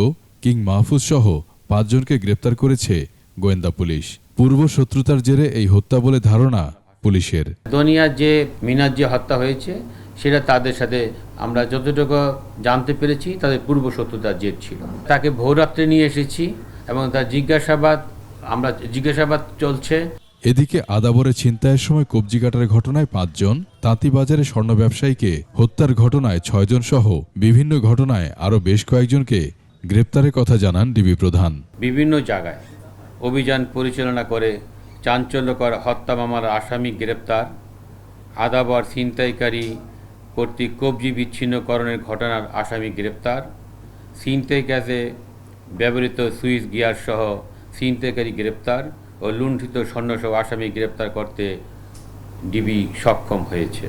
কিং মাহফুজ সহ 5 জনকে গ্রেপ্তার করেছে গোয়েন্দা পুলিশ। পূর্বশত্রুতার জেরে এই হত্যা বলে ধারণা পুলিশের। দনিয়ার যে মিনহাজ যে হত্যা হয়েছে সেটা তাদের সাথে আমরা যতটুকু জানতে পেরেছি তাদের পূর্বশত্রুতার জের ছিল। তাকে ভোররাত্রে নিয়ে এসেছি এবং তার জিজ্ঞাসাবাদ চলছে। এদিকে আদাবরে ছিনতাইয়ের সময় কবজি কাটার ঘটনায় 5 জন, তাঁতিবাজারে স্বর্ণ ব্যবসায়ীকে হত্যার ঘটনায় 6 জন সহ বিভিন্ন ঘটনায় আরও বেশ কয়েকজনকে গ্রেপ্তারের কথা জানান ডিবি প্রধান। বিভিন্ন জায়গায় অভিযান পরিচালনা করে চাঞ্চল্যকর হত্যা মামলার আসামি গ্রেপ্তার, আদাবর ছিনতাইকারী কর্তৃক কবজি বিচ্ছিন্নকরণের ঘটনার আসামি গ্রেপ্তার, ছিনতাই কাজে ব্যবহৃত সুইচ গিয়ার সহ ছিনতাইকারী গ্রেপ্তার ও লুণ্ঠিত স্বর্ণসহ আসামি গ্রেপ্তার করতে ডিবি সক্ষম হয়েছে।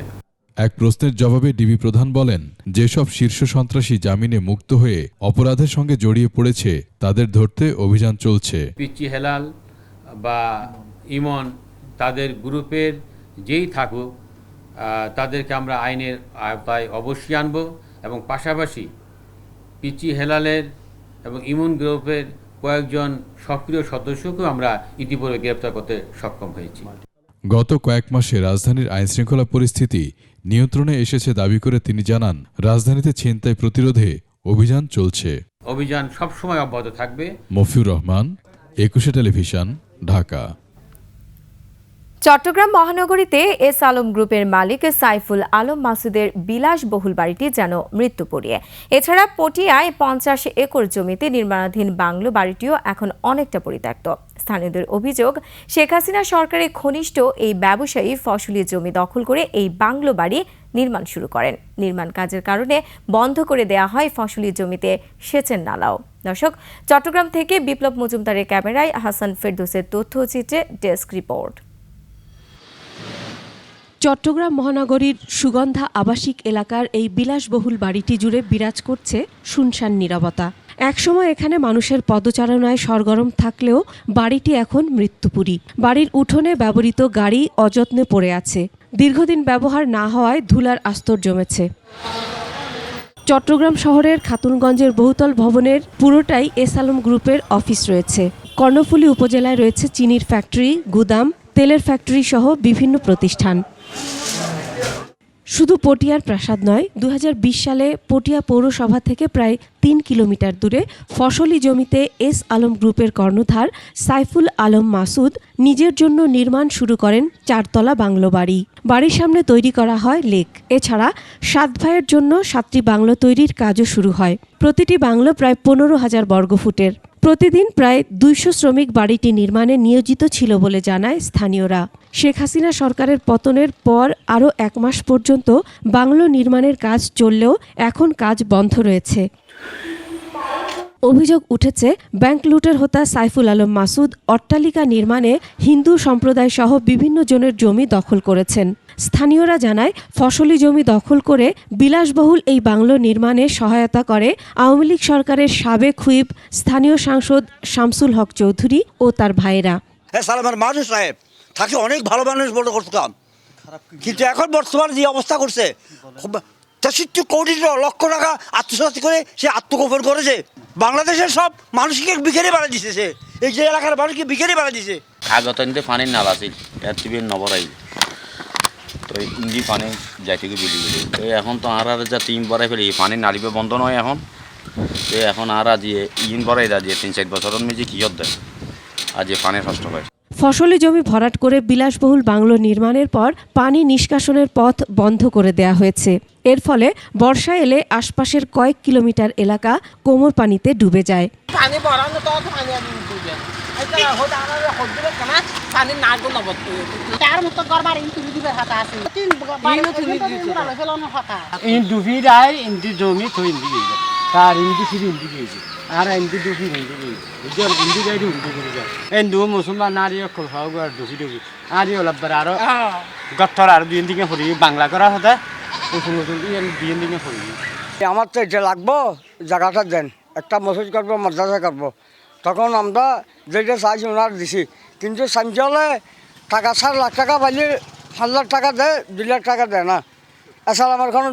এক প্রশ্নের জবাবে ডিবি প্রধান বলেন, যেসব শীর্ষ সন্ত্রাসী জামিনে মুক্ত হয়ে অপরাধের সঙ্গে জড়িয়ে পড়েছে তাদের ধরতে অভিযান চলছে। পিচ্চি হেলাল বা ইমন তাদের গ্রুপের যেই থাকুক তাদেরকে আমরা আইনের আওতায় অবশ্যই আনব এবং পাশাপাশি পিচ্চি হেলালের এবং ইমন গ্রুপের কয়েকজন সক্রিয় সদস্যকেও আমরা ইতিপূর্বে গ্রেপ্তার করতে সক্ষম হয়েছি। গত কয়েক মাসে রাজধানীর আইনশৃঙ্খলা পরিস্থিতি নিয়ন্ত্রণে এসেছে দাবি করে তিনি জানান, রাজধানীতে ছিনতাই প্রতিরোধে অভিযান চলছে। অভিযান সবসময় অব্যাহত থাকবে। মফিউর রহমান, 21 টেলিভিশন, ঢাকা। চট্টগ্রাম মহানগরীতে এস আলম গ্রুপের মালিক সাইফুল আলম মাসুদের বিলাসবহুল বাড়িটি যেন মৃত্যুপরিয়ে। এছাড়া পটিয়ায় 50 একর জমিতে নির্মাণাধীন বাংলো বাড়িটিও এখন অনেকটা পরিত্যক্ত। স্থানীয়দের অভিযোগ, শেখ হাসিনা সরকারের ঘনিষ্ঠ এই ব্যবসায়ী ফসলি জমি দখল করে এই বাংলো বাড়ি নির্মাণ শুরু করেন। নির্মাণ কাজের কারণে বন্ধ করে দেয়া হয় ফসলি জমিতে সেচের নালাও। দর্শক, চট্টগ্রাম থেকে বিপ্লব মজুমদারের ক্যামেরায় হাসান ফেরদৌসের তথ্যচিত্রে ডেস্ক রিপোর্ট। চট্টগ্রাম মহানগরীর সুগন্ধা আবাসিক এলাকার এই বিলাসবহুল বাড়িটি জুড়ে বিরাজ করছে শুনশান নীরবতা। একসময় এখানে মানুষের পদচারণায় সরগরম থাকলেও বাড়িটি এখন মৃত্যুপুরী। বাড়ির উঠোনে ব্যবহৃত গাড়ি অযত্নে পড়ে আছে। দীর্ঘদিন ব্যবহার না হওয়ায় ধুলার আস্তর জমেছে। চট্টগ্রাম শহরের খাতুনগঞ্জের বহুতল ভবনের পুরোটাই এস আলম গ্রুপের অফিস রয়েছে। কর্ণফুলী উপজেলায় রয়েছে চিনির ফ্যাক্টরি, গুদাম, তেলের ফ্যাক্টরি সহ বিভিন্ন প্রতিষ্ঠান। শুধু পটিয়ার প্রাসাদ নয়, 2020 সালে পটিয়া পৌরসভা থেকে প্রায় 3 কিলোমিটার দূরে ফসলি জমিতে এস আলম গ্রুপের কর্ণধার সাইফুল আলম মাসুদ নিজের জন্য নির্মাণ শুরু করেন 4 তলা বাংলো বাড়ি। বাড়ির সামনে তৈরি করা হয় লেক। এছাড়া 7 ভাইয়ের জন্য 7টি বাংলো তৈরির কাজও শুরু হয়। প্রতিটি বাংলো প্রায় 15,000 বর্গফুটের। প্রতিদিন প্রায় 200 শ্রমিক বাড়িটি নির্মাণে নিয়োজিত ছিল বলে জানায় স্থানীয়রা। শেখ হাসিনা সরকারের পতনের পর আরও 1 মাস পর্যন্ত বাংলো নির্মাণের কাজ চললেও এখন কাজ বন্ধ রয়েছে। অভিযোগ উঠেছে, ব্যাংক লুটের হোতা সাইফুল আলম মাসুদ অট্টালিকা নির্মাণে হিন্দু সম্প্রদায় সহ বিভিন্ন জনের জমি দখল করেছেন। স্থানীয়রা জানায়, ফসলি জমি দখল করে বিলাসবহুল এই বাংলো নির্মাণে সহায়তা করে আওয়ামী লীগ সরকারের সাবেক হুইপ স্থানীয় সাংসদ শামসুল হক চৌধুরী ও তার ভাইয়েরা। সালামের মানুষ সাহেব তাকে অনেক ভালো মানুষ বলে করতাম, কিন্তু এখন বর্তমানে যে অবস্থা করছে 63 কোটি লক্ষ টাকা আত্মসাৎ করে সে আত্মগোপন করেছে। বাংলাদেশের সব মানুষকে বিকেলে বাড়া দিছে, সে এই যে এলাকার মানুষকে বিকেলে বাড়া দিছে। আগত পানির নালা আছিল, এর টিভির নবরাই তো ইন্দি পানি যাইতে বিলি বিলি তো এখন তো আর যা টিম বড়াই ফেলি পানি নালিবে বন্ধ নয় এখন তো এখন আর যে ইন বড়াই দা যে 3-4 বছরের মেঝে কি দেয় আর যে পানির কষ্ট হয়। ফসলি জমি ভরাট করে বিলাসবহুল বাংলো নির্মাণের পর পানি নিষ্কাশনের পথ বন্ধ করে দেয়া হয়েছে। এর ফলে বর্ষা এলে আশপাশের কয়েক কিলোমিটার এলাকা কোমর পানিতে ডুবে যায়। আর এমনি দুঃখী হিন্দি গাড়ি হিন্দু মুসলমান আর দুঃখী দুঃখী আর ওলাবার আরো গঠর আর 2 দিকে পড়ি বাংলা করা হতে দুই দিকে পড়ি। আমার তো এটা লাগবো, জায়গাটা দেন, একটা মসজিদ করবো, মাদ্রাসা করবো। তখন আমরা যেটা চাইছি ওনার দিছি, কিন্তু সাঞ্চলে টাকা 4 লাখ টাকা পাইলে 5 লাখ টাকা দেয়, 2 লাখ টাকা দেয় না। এছাড়া আমার কোনো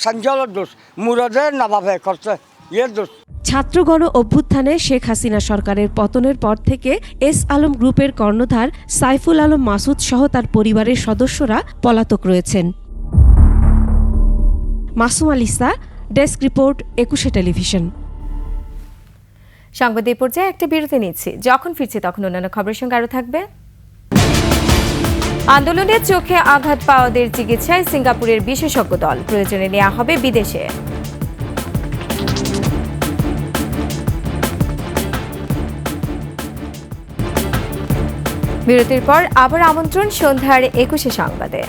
সাঞ্চলের দোষ, মুরাদের না ভাবে করছে ইয়ের দোষ। ছাত্রগণ অভ্যুত্থানে শেখ হাসিনা সরকারের পতনের পর থেকে এস আলম গ্রুপের কর্ণধার সাইফুল আলম মাসুদ সহ তার পরিবারের সদস্যরা পলাতক রয়েছেন। Masum আলিসা, desk report, 21 television. সংবাদ এই পর্যায়ে একটা বিরতি নিচ্ছি, যখন ফিরছি তখন অন্যান্য খবরের সঙ্গে আরও থাকবে। আন্দোলনে চোখে আঘাত পাওয়াদের চিকিৎসায় সিঙ্গাপুরের বিশেষজ্ঞ দল, প্রয়োজনে নেওয়া হবে বিদেশে। বিরতির পর আবার আমন্ত্রণ সন্ধ্যার 21 সংবাদে।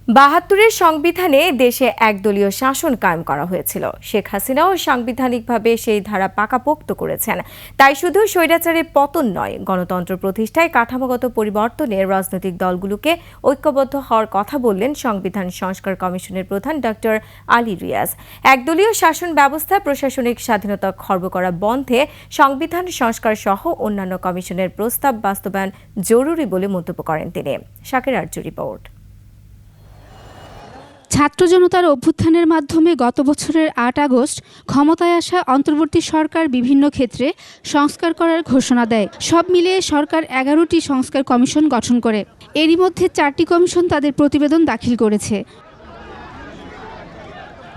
৭২-এর সংবিধানে দেশে একদলীয় শাসন কায়েম করা হয়েছিল। শেখ হাসিনাও সাংবিধানিকভাবে সেই ধারা পাকাপোক্ত করেছেন। তাই শুধু স্বৈরাচারের পতন নয়, গণতন্ত্র প্রতিষ্ঠায় কাঠামোগত পরিবর্তনে রাজনৈতিক দলগুলোকে ঐক্যবদ্ধ হওয়ার কথা বললেন সংবিধান সংস্কার কমিশনের প্রধান ডক্টর আলী রিয়াজ। একদলীয় শাসন ব্যবস্থা, প্রশাসনিক স্বাধীনতা খর্ব করা বন্ধে সংবিধান সংস্কার সহ অন্যান্য কমিশনের প্রস্তাব বাস্তবায়ন জরুরি বলে মন্তব্য করেন তিনি। শাকের আরজু রিপোর্ট। ছাত্র জনতার অভ্যুত্থানের মাধ্যমে গত বছরের ৮ আগস্ট ক্ষমতায় আসা অন্তর্বর্তী সরকার বিভিন্ন ক্ষেত্রে সংস্কার করার ঘোষণা দেয়। সব মিলিয়ে সরকার ১১টি সংস্কার কমিশন গঠন করে। এরই মধ্যে ৪টি কমিশন তাদের প্রতিবেদন দাখিল করেছে।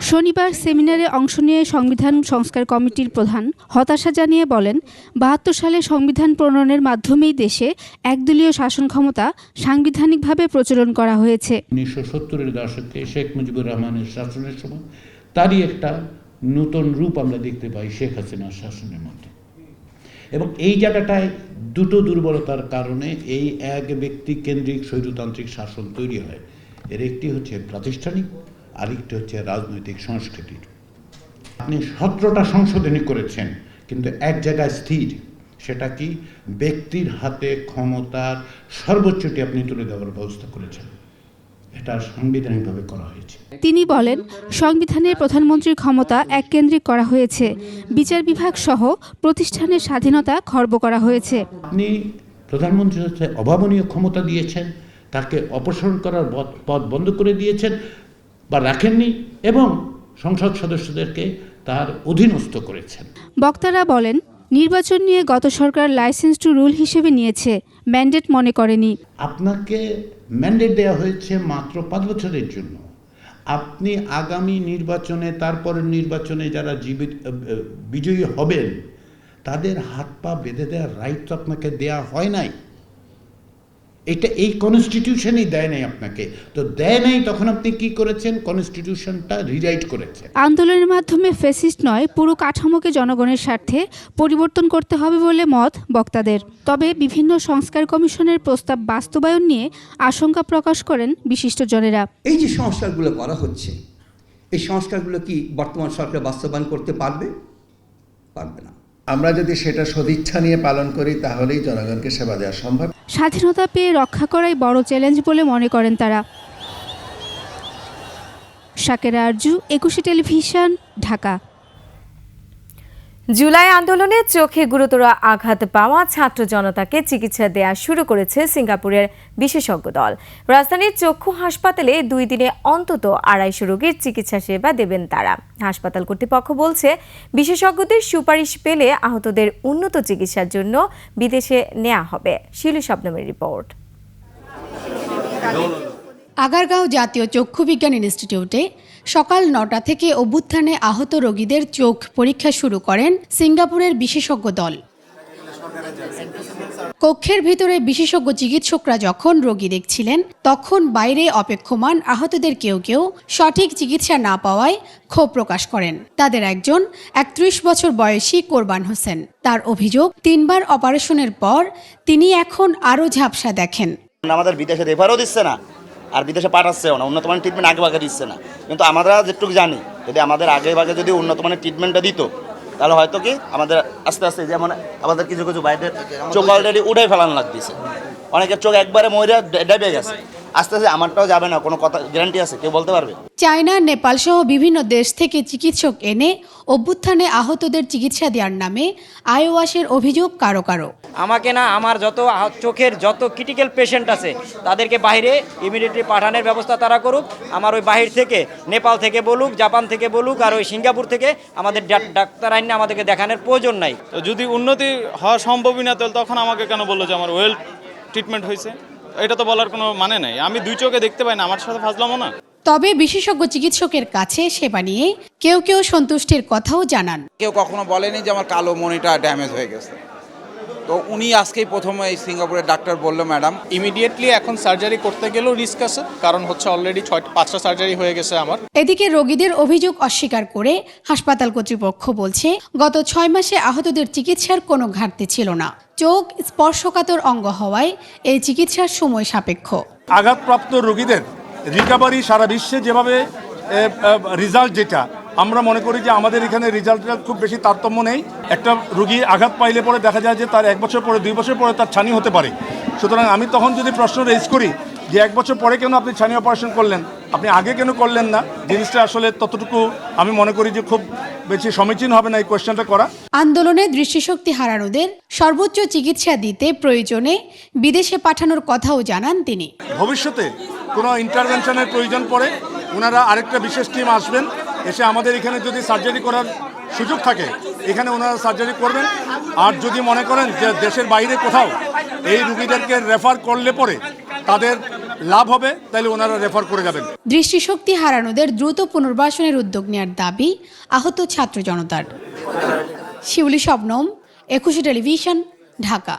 শনিবার সেমিনারে অংশ নিয়ে সংবিধান সংস্কার কমিটির প্রধান হতাশা জানিয়ে বলেন, ৭২ সালে সংবিধান প্রণয়নের মাধ্যমেই দেশে একদলীয় শাসন ক্ষমতা সাংবিধানিকভাবে প্রচলন করা হয়েছে। ১৯৭০-এর দশকে শেখ মুজিবুর রহমানের শাসনের সময় তারই একটা নতুন রূপ আমরা দেখতে পাই শেখ হাসিনার শাসনের মধ্যে। এবং এই জায়গাটায় দুটো দুর্বলতার কারণে এই এক ব্যক্তি কেন্দ্রিক স্বৈরতান্ত্রিক শাসন তৈরি হয়। এর একটি হচ্ছে প্রাতিষ্ঠানিক, আরেকটি হচ্ছে রাজনৈতিক সংস্কৃতির। আপনি ১৭টা সংশোধনী করেছেন, কিন্তু এক জায়গায় স্থির, সেটা কি ব্যক্তির হাতে ক্ষমতার সর্বোচ্চটি আপনি তুলে দেওয়ার ব্যবস্থা করেছেন। এটা সাংবিধানিকভাবে করা হয়েছে। তিনি বলেন, সংবিধানের প্রধানমন্ত্রীর ক্ষমতা এককেন্দ্রিক করা হয়েছে, বিচার বিভাগ সহ প্রতিষ্ঠানের স্বাধীনতা খর্ব করা হয়েছে। আপনি প্রধানমন্ত্রীর হচ্ছে অভাবনীয় ক্ষমতা দিয়েছেন, তাকে অপসারণ করার পথ বন্ধ করে দিয়েছেন বা রাখেননি, এবং সংসদ সদস্যদেরকে তার অধীনস্থ করেছেন। বক্তারা বলেন, নির্বাচন নিয়ে গত সরকার লাইসেন্স টু রুল হিসেবে নিয়েছে, ম্যান্ডেট মনে করেনি। আপনাকে ম্যান্ডেট দেওয়া হয়েছে মাত্র ৫ বছরের জন্য। আপনি আগামী নির্বাচনে, তারপরের নির্বাচনে যারা বিজয়ী হবেন তাদের হাত পা বেঁধে দেওয়ার রাইট তো আপনাকে দেওয়া হয় নাই। এটা এই কনস্টিটিউশনই দেয় নাই আপনাকে, তো দেয় নাই, তখন আপনি কি করেছেন? কনস্টিটিউশনটা রিরাইট করেছেন। আন্দোলনের মাধ্যমে ফ্যাসিস্ট নয়, পুরো কাঠামোকে জনগণের স্বার্থে পরিবর্তন করতে হবে বলে মত বক্তাদের। তবে বিভিন্ন সংস্কার কমিশনের প্রস্তাব বাস্তবায়ন নিয়ে আশঙ্কা প্রকাশ করেন বিশিষ্টজনেরা। এই যে সংস্কারগুলো করা হচ্ছে, এই সংস্কারগুলো কি বর্তমান সরকার বাস্তবায়ন করতে পারবে? পারবে না। আমরা যদি সেটা সদিচ্ছা নিয়ে পালন করি তাহলেই জনগণকে সেবা দেওয়া সম্ভব। স্বাধীনতা পেয়ে রক্ষা করাই বড় চ্যালেঞ্জ বলে মনে করেন তারা। শাকের আরজু, ২১ টেলিভিশন, ঢাকা। জুলাই আন্দোলনে চোখে গুরুতর আঘাত পাওয়া ছাত্র জনতাকে চিকিৎসা দেয়া শুরু করেছে সিঙ্গাপুরের বিশেষজ্ঞ দল। রাজধানীর চক্ষু হাসপাতালে 2 দিনে অন্তত 250 রোগীর চিকিৎসা সেবা দেবেন তারা। হাসপাতাল কর্তৃপক্ষ বলছে, বিশেষজ্ঞদের সুপারিশ পেলে আহতদের উন্নত চিকিৎসার জন্য বিদেশে নেওয়া হবে। শিলু শবনমের রিপোর্ট। আগারগাঁও জাতীয় চক্ষু বিজ্ঞান ইনস্টিটিউটে সকাল 9টা থেকে অভ্যুত্থানে আহত রোগীদের চোখ পরীক্ষা শুরু করেন সিঙ্গাপুরের বিশেষজ্ঞ দল। কক্ষের ভিতরে বিশেষজ্ঞ চিকিৎসকরা যখন রোগী দেখছিলেন, তখন বাইরে অপেক্ষমান আহতদের কেউ কেউ সঠিক চিকিৎসা না পাওয়ায় ক্ষোভ প্রকাশ করেন। তাদের একজন 31 বছর বয়সী কোরবান হোসেন। তার অভিযোগ, 3 বার অপারেশনের পর তিনি এখন আরও ঝাপসা দেখেন। আমাদের বিদেশে রেফারও দিচ্ছে না, আর বিদেশে পাঠাচ্ছেও না, উন্নত মানের ট্রিটমেন্ট আগে ভাগে দিচ্ছে না। কিন্তু আমরা যেটুকু জানি, যদি আমাদের আগে ভাগে যদি উন্নত মানের ট্রিটমেন্টটা দিত, তাহলে হয়তো কি আমাদের আস্তে আস্তে, যেমন আমাদের কিছু কিছু বাইরের চোখ অলরেডি উঠে ফেলানো লাগতেছে, অনেকের চোখ একবারে মরে ডেবে গেছে। আস্তে আস্তে আমারটাও যাবে না, কোনো কথা গ্যারান্টি আছে? কেউ বলতে পারবে? চায়না, নেপাল সহ বিভিন্ন দেশ থেকে চিকিৎসক এনে অভ্যুত্থানে আহতদের চিকিৎসা দেওয়ার নামে আইওয়াশের অভিযোগ কারো কারো। আমাকে না, আমার যত চোখের যত ক্রিটিক্যাল পেশেন্ট আছে তাদেরকে বাইরে ইমিডিয়েটলি পাঠানোর ব্যবস্থা তারা করুক। আমার ওই বাহির থেকে, নেপাল থেকে বলুক, জাপান থেকে বলুক, আর ওই সিঙ্গাপুর থেকে আমাদের ডাক্তার আইনে আমাদেরকে দেখানোর প্রয়োজন নাই। যদি উন্নতি হওয়া সম্ভবই না, তাহলে তখন আমাকে কেন বললো যে আমার ওয়েল ট্রিটমেন্ট হয়েছে? এটা তো বলার কোনো মানে নাই। আমি 2 চোখে দেখতে পাই না, আমার সাথে ফাজলামো না। তবে বিশেষজ্ঞ চিকিৎসকের কাছে সেবা নিয়ে কেউ কেউ সন্তুষ্টির কথাও জানান। কেউ কখনো বলেনি যে আমার কালো মনিটা ড্যামেজ হয়ে গেছে, তো উনি আজকেই প্রথমে এই সিঙ্গাপুরের ডাক্তার বললো, ম্যাডাম ইমিডিয়েটলি এখন সার্জারি করতে গেলেও রিস্ক আছে, কারণ হচ্ছে অলরেডি 5টা সার্জারি হয়ে গেছে আমার। এদিকে রোগীদের অভিযোগ অস্বীকার করে হাসপাতাল কর্তৃপক্ষ বলছে, গত 6 মাসে আহতদের চিকিৎসার কোনো ঘাটতি ছিল না। চোখ স্পর্শকাতর অঙ্গ হওয়ায় এই চিকিৎসার সময় সাপেক্ষ। আঘাতপ্রাপ্ত রোগীদের রিকভারি সারা বিশ্বে যেভাবে রেজাল্ট যেটা আমরা মনে করি যে আমাদের এখানে রেজাল্টটা খুব বেশি তারতম্য নেই। একটা রুগী আঘাত পাইলে পরে দেখা যায় যে তার 1 বছর পরে 2 বছর পরে তার ছানি হতে পারে। সুতরাং আমি তখন যদি প্রশ্ন রেজ করি যে 1 বছর পরে কেন আপনি ছানি অপারেশন করলেন, আপনি আগে কেন করলেন না, জিনিসটা আসলে ততটুকু আমি মনে করি যে খুব বেশি সমীচীন হবে না এই কোয়েশ্চেনটা করা। আন্দোলনে দৃষ্টিশক্তি হারানোদের সর্বোচ্চ চিকিৎসা দিতে প্রয়োজনে বিদেশে পাঠানোর কথাও জানান তিনি। ভবিষ্যতে কোনো ইন্টারভেনশনের প্রয়োজন পড়ে ওনারা আরেকটা বিশেষ টিম আসবেন, এসে আমাদের এখানে যদি সার্জারি করার সুযোগ থাকে এখানে ওনারা সার্জারি করবেন। আর যদি মনে করেন যে দেশের বাইরে কোথাও এই রুগীদেরকে রেফার করলে পরে তাদের লাভ হবে, তাহলে ওনারা রেফার করে যাবেন। দৃষ্টিশক্তি হারানোদের দ্রুত পুনর্বাসনের উদ্যোগ নেওয়ার দাবি আহত ছাত্র জনতার। শিউলি শবনম, 21 টেলিভিশন, ঢাকা।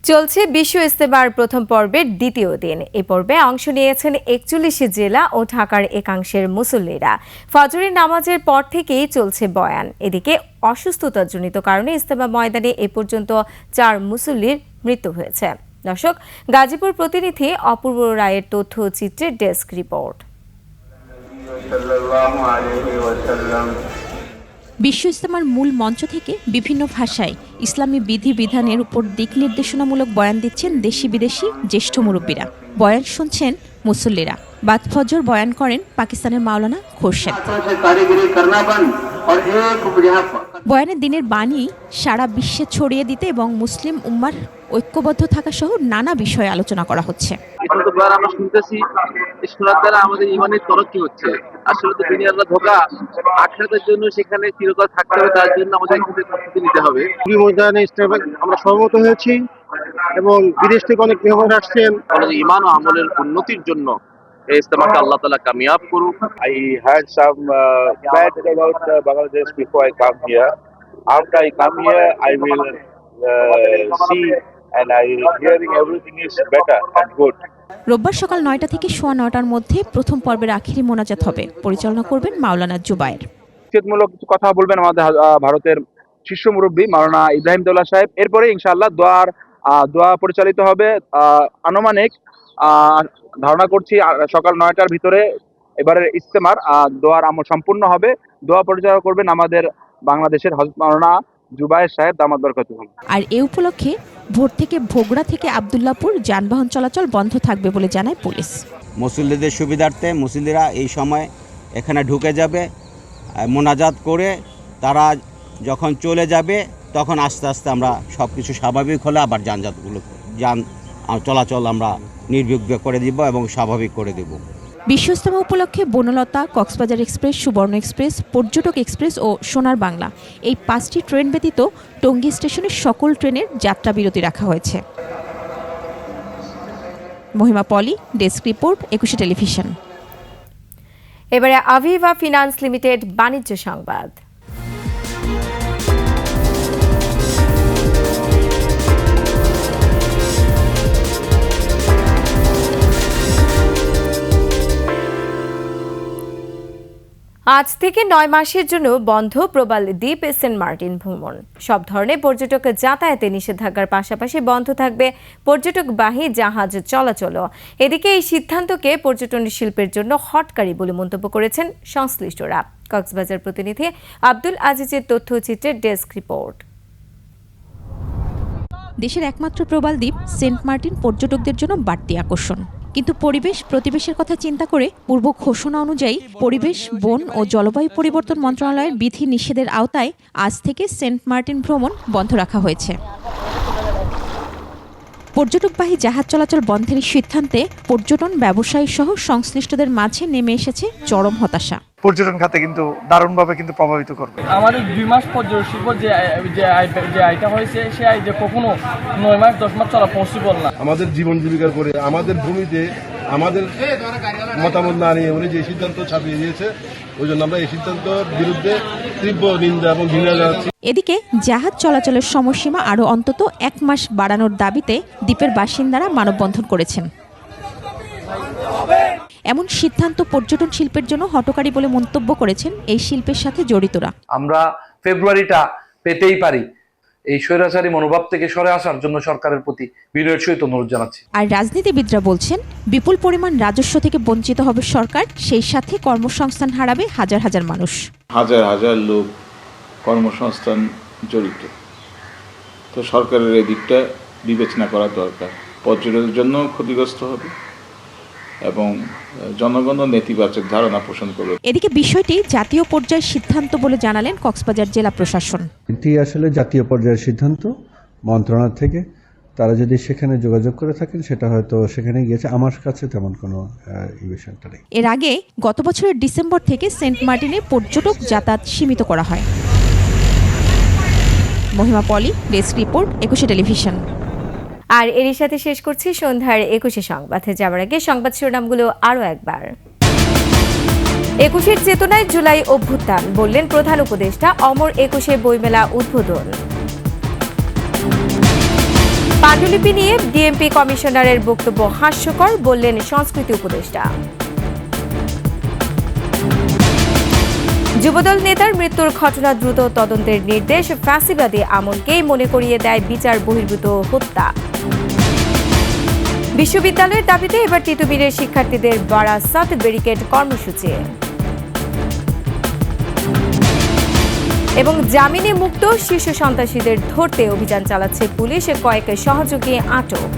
চলছে বিশ্ব ইজতেমার প্রথম পর্বের দ্বিতীয় দিন। এ পর্বে অংশ নিয়েছেন 41 জেলা ও ঢাকার একাংশের মুসল্লিরা। ফজরের নামাজের পর থেকেই চলছে বয়ান। এদিকে অসুস্থতাজনিত কারণে ইজতেমা ময়দানে এ পর্যন্ত 4 মুসল্লির মৃত্যু হয়েছে। দর্শক, গাজীপুর প্রতিনিধি অপূর্ব রায়ের তথ্যচিত্রের ডেস্ক রিপোর্ট। বিশ্ব ইজতেমার মূল মঞ্চ থেকে বিভিন্ন ভাষায় ইসলামী বিধিবিধানের উপর দিক নির্দেশনামূলক বয়ান দিচ্ছেন দেশি বিদেশি জ্যেষ্ঠ মুরব্বীরা। বয়ান শুনছেন মুসল্লিরা। বাদ ফজর বয়ান করেন পাকিস্তানের মাওলানা খোরশেদ। বয়ানের দিনের বাণী সারা বিশ্বে ছড়িয়ে দিতে এবং মুসলিম উম্মার ঐক্যবদ্ধ থাকা সহ নানা বিষয়ে আলোচনা করা হচ্ছে। আমরা শুনতেছি শোনার দ্বারা আমাদের ইমানের তরক্কি হচ্ছে। আসলে তো দুনিয়ার ধোঁকা, আখিরাতের জন্য সেখানে চিরকাল থাকতে হবে, তার জন্য আমাদের প্রস্তুতি নিতে হবে। ময়দানে আমরা সহমত হয়েছি এবং বিদেশ থেকে অনেক মেহমান আসছেন। ইমান ও আমলের উন্নতির জন্য এই ইজতেমাকে আল্লাহ তাআলা কামিয়াব করুক। I had some bad about Bangladesh before I come here. After I come here, I will see and I hearing everything is better and good. রোববার সকাল 9টা থেকে সোয়া 9টার মধ্যে প্রথম পর্বের আখিরি মোনাজাত হবে। পরিচালনা করবেন মাওলানা জুবায়ের। উচিতমূলক কিছু কথা বলবেন আমাদের ভারতের শীর্ষ মুরব্বী মাওলানা ইব্রাহিম দৌলা সাহেব। এরপরে ইনশাআল্লাহ দোয়া পরিচালিত হবে। আনুমানিক ধারণা করছি সকাল 9টার ভিতরে এবারের ইজতেমার দোয়ার আমল সম্পূর্ণ হবে। দোয়া পরিচালনা করবেন আমাদের বাংলাদেশের হযরত মাওলানা জুবায়ের সাহেব দামাত বরকাতুহুম। আর এ উপলক্ষে ভোর থেকে ভোগড়া থেকে আব্দুল্লাহপুর যানবাহন চলাচল বন্ধ থাকবে বলে জানায় পুলিশ। মুসল্লিদের সুবিধার্থে মুসল্লিরা এই সময় এখানে ঢুকে যাবে, মোনাজাত করে তারা যখন চলে যাবে তখন আস্তে আস্তে আমরা সব কিছু স্বাভাবিক হলে আবার যান চলাচল আমরা নির্বিঘ্ন করে দিব এবং স্বাভাবিক করে দেব। বিশ্ব ইজতেমা উপলক্ষে বনলতা, কক্সবাজার এক্সপ্রেস, সুবর্ণ এক্সপ্রেস, পর্যটক এক্সপ্রেস ও সোনার বাংলা এই 5টি ট্রেন ব্যতীত টঙ্গী স্টেশনের সকল ট্রেনের যাত্রা বিরতি রাখা হয়েছে। মহিমা পলি, ডেস্ক রিপোর্ট, 21 টেলিভিশন। এবারে আভিভা ফিনান্স লিমিটেড বাণিজ্য সংবাদ। আজ থেকে 9 মাসের জন্য বন্ধ প্রবাল দ্বীপ সেন্ট মার্টিন ভ্রমণ। সব ধরনের পর্যটক যাতায়াতে নিষেধাজ্ঞার পাশাপাশি বন্ধ থাকবে পর্যটকবাহী জাহাজ চলাচল। এদিকে এই সিদ্ধান্তকে পর্যটন শিল্পের জন্য হটকারী বলে মন্তব্য করেছেন সংশ্লিষ্টরা। কক্সবাজার প্রতিনিধি আব্দুল আজিজের তথ্যচিত্রের ডেস্ক রিপোর্ট। দেশের একমাত্র প্রবাল দ্বীপ সেন্ট মার্টিন পর্যটকদের জন্য বাড়তি আকর্ষণ। কিন্তু প্রতিবেশের কথা চিন্তা করে পূর্ব ঘোষণা অনুযায়ী পরিবেশ, বন ও জলবায়ু পরিবর্তন মন্ত্রণালয়ের বিধি নিষেধের আওতায় আজ থেকে সেন্ট মার্টিন ভ্রমণ বন্ধ রাখা হয়েছে। পর্যটকবাহী জাহাজ চলাচল বন্ধের সিদ্ধান্তে পর্যটন ব্যবসায়ী সহ সংশ্লিষ্টদের মাঝে নেমে এসেছে চরম হতাশা। পর্যটন খাতে কিন্তু দারুণভাবে কিন্তু প্রভাবিত করবে। আমাদের 2 মাস পর্যটন শিল্প যে আয়টা হয়েছে সে আয় যে কখনো 9 মাস 10 মাস চলা পসিবল না। আমাদের জীবন জীবিকার করে আমাদের ভূমিতে আমাদের মতামত না নিয়ে উনি যে সিদ্ধান্ত ছাপিয়ে দিয়েছে, ওই জন্য আমরা এই সিদ্ধান্তের বিরুদ্ধে তীব্র নিন্দা এবং ঘৃণা জানাচ্ছি। এদিকে জাহাজ চলাচলের সময়সীমা আরও অন্তত 1 মাস বাড়ানোর দাবিতে দ্বীপের বাসিন্দারা মানববন্ধন করেছেন। এমন সিদ্ধান্ত পর্যটন শিল্পের জন্য হটকারী বলে মন্তব্য করেছেন এই শিল্পের সাথে জড়িতরা। আমরা ফেব্রুয়ারিটা পেতেই পারি, এই স্বৈরাচারী মনোভাব থেকে সরে আসার জন্য সরকারের প্রতি বিনয়ের সহিত অনুরোধ জানাচ্ছি। আর রাজনীতিবিদরা বলছেন বিপুল পরিমাণ রাজস্ব থেকে বঞ্চিত হবে সরকার, সেই সাথে কর্মসংস্থান হারাবে হাজার হাজার মানুষ। হাজার হাজার লোক কর্মসংস্থান জড়িত, তো সরকারের এই দিকটা বিবেচনা করা দরকার। পর্যটনের জন্য ক্ষতিগ্রস্ত হবে এবং জনগণও নেতিবাচক ধারণা পোষণ করবে। এদিকে বিষয়টি জাতীয় পর্যায়ের সিদ্ধান্ত বলে জানালেন কক্সবাজার জেলা প্রশাসন। এটি আসলে জাতীয় পর্যায়ের সিদ্ধান্ত মন্ত্রণালয় থেকে, তারা যদি সেখানে যোগাযোগ করে থাকেন সেটা হয়তো সেখানে গিয়েছে, আমার কাছে তেমন কোনো বিষয়টা নেই। এর আগে গত বছরের ডিসেম্বর থেকে সেন্ট মার্টিনে পর্যটক যাতায়াত সীমিত করা হয়। মহিমা পলি, ডেস্ক রিপোর্ট, 21 টেলিভিশন। আর এরই সাথে শেষ করছি সন্ধ্যার 21 সংবাদে যাওয়ার আগে সংবাদ শিরোনামগুলো আরও একবার। 21 চেতনায় জুলাই অভ্যুত্থান, বললেন প্রধান উপদেষ্টা। অমর 21 বইমেলা উদ্বোধন। পাণ্ডুলিপি নিয়ে ডিএমপি কমিশনারের বক্তব্য হাস্যকর, বললেন সংস্কৃতি উপদেষ্টা। যুবদল নেতার মৃত্যুর ঘটনা দ্রুত তদন্তের নির্দেশ, ফ্যাসিবাদী আমলকেই মনে করিয়ে দেয় বিচার বহির্ভূত হত্যা। বিশ্ববিদ্যালয়ের দাবিতে এবার তিতুমিরের শিক্ষার্থীদের বারাসাত ব্যারিকেড কর্মসূচি। এবং জামিনে মুক্ত শীর্ষ সন্ত্রাসীদের ধরতে অভিযান চালাচ্ছে পুলিশ, কয়েক সহযোগী আটক।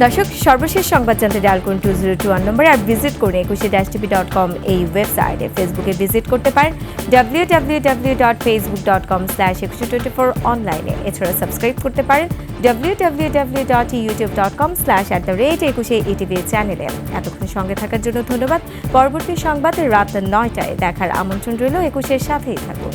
দর্শক, সর্বশেষ সংবাদ জানতে ডায়াল করুন 2021 নম্বরে, আর ভিজিট করুন 21-tv.com এই ওয়েবসাইটে। ফেসবুকে ভিজিট করতে পারেন www.facebook.com/2124 অনলাইনে। এছাড়া সাবস্ক্রাইব করতে পারেন www.youtube.com/21etv চ্যানেলে। এতক্ষণ সঙ্গে থাকার জন্য ধন্যবাদ। পরবর্তী সংবাদে রাত 9টায় দেখার আমন্ত্রণ রইল। 21-এর সাথেই থাকুন।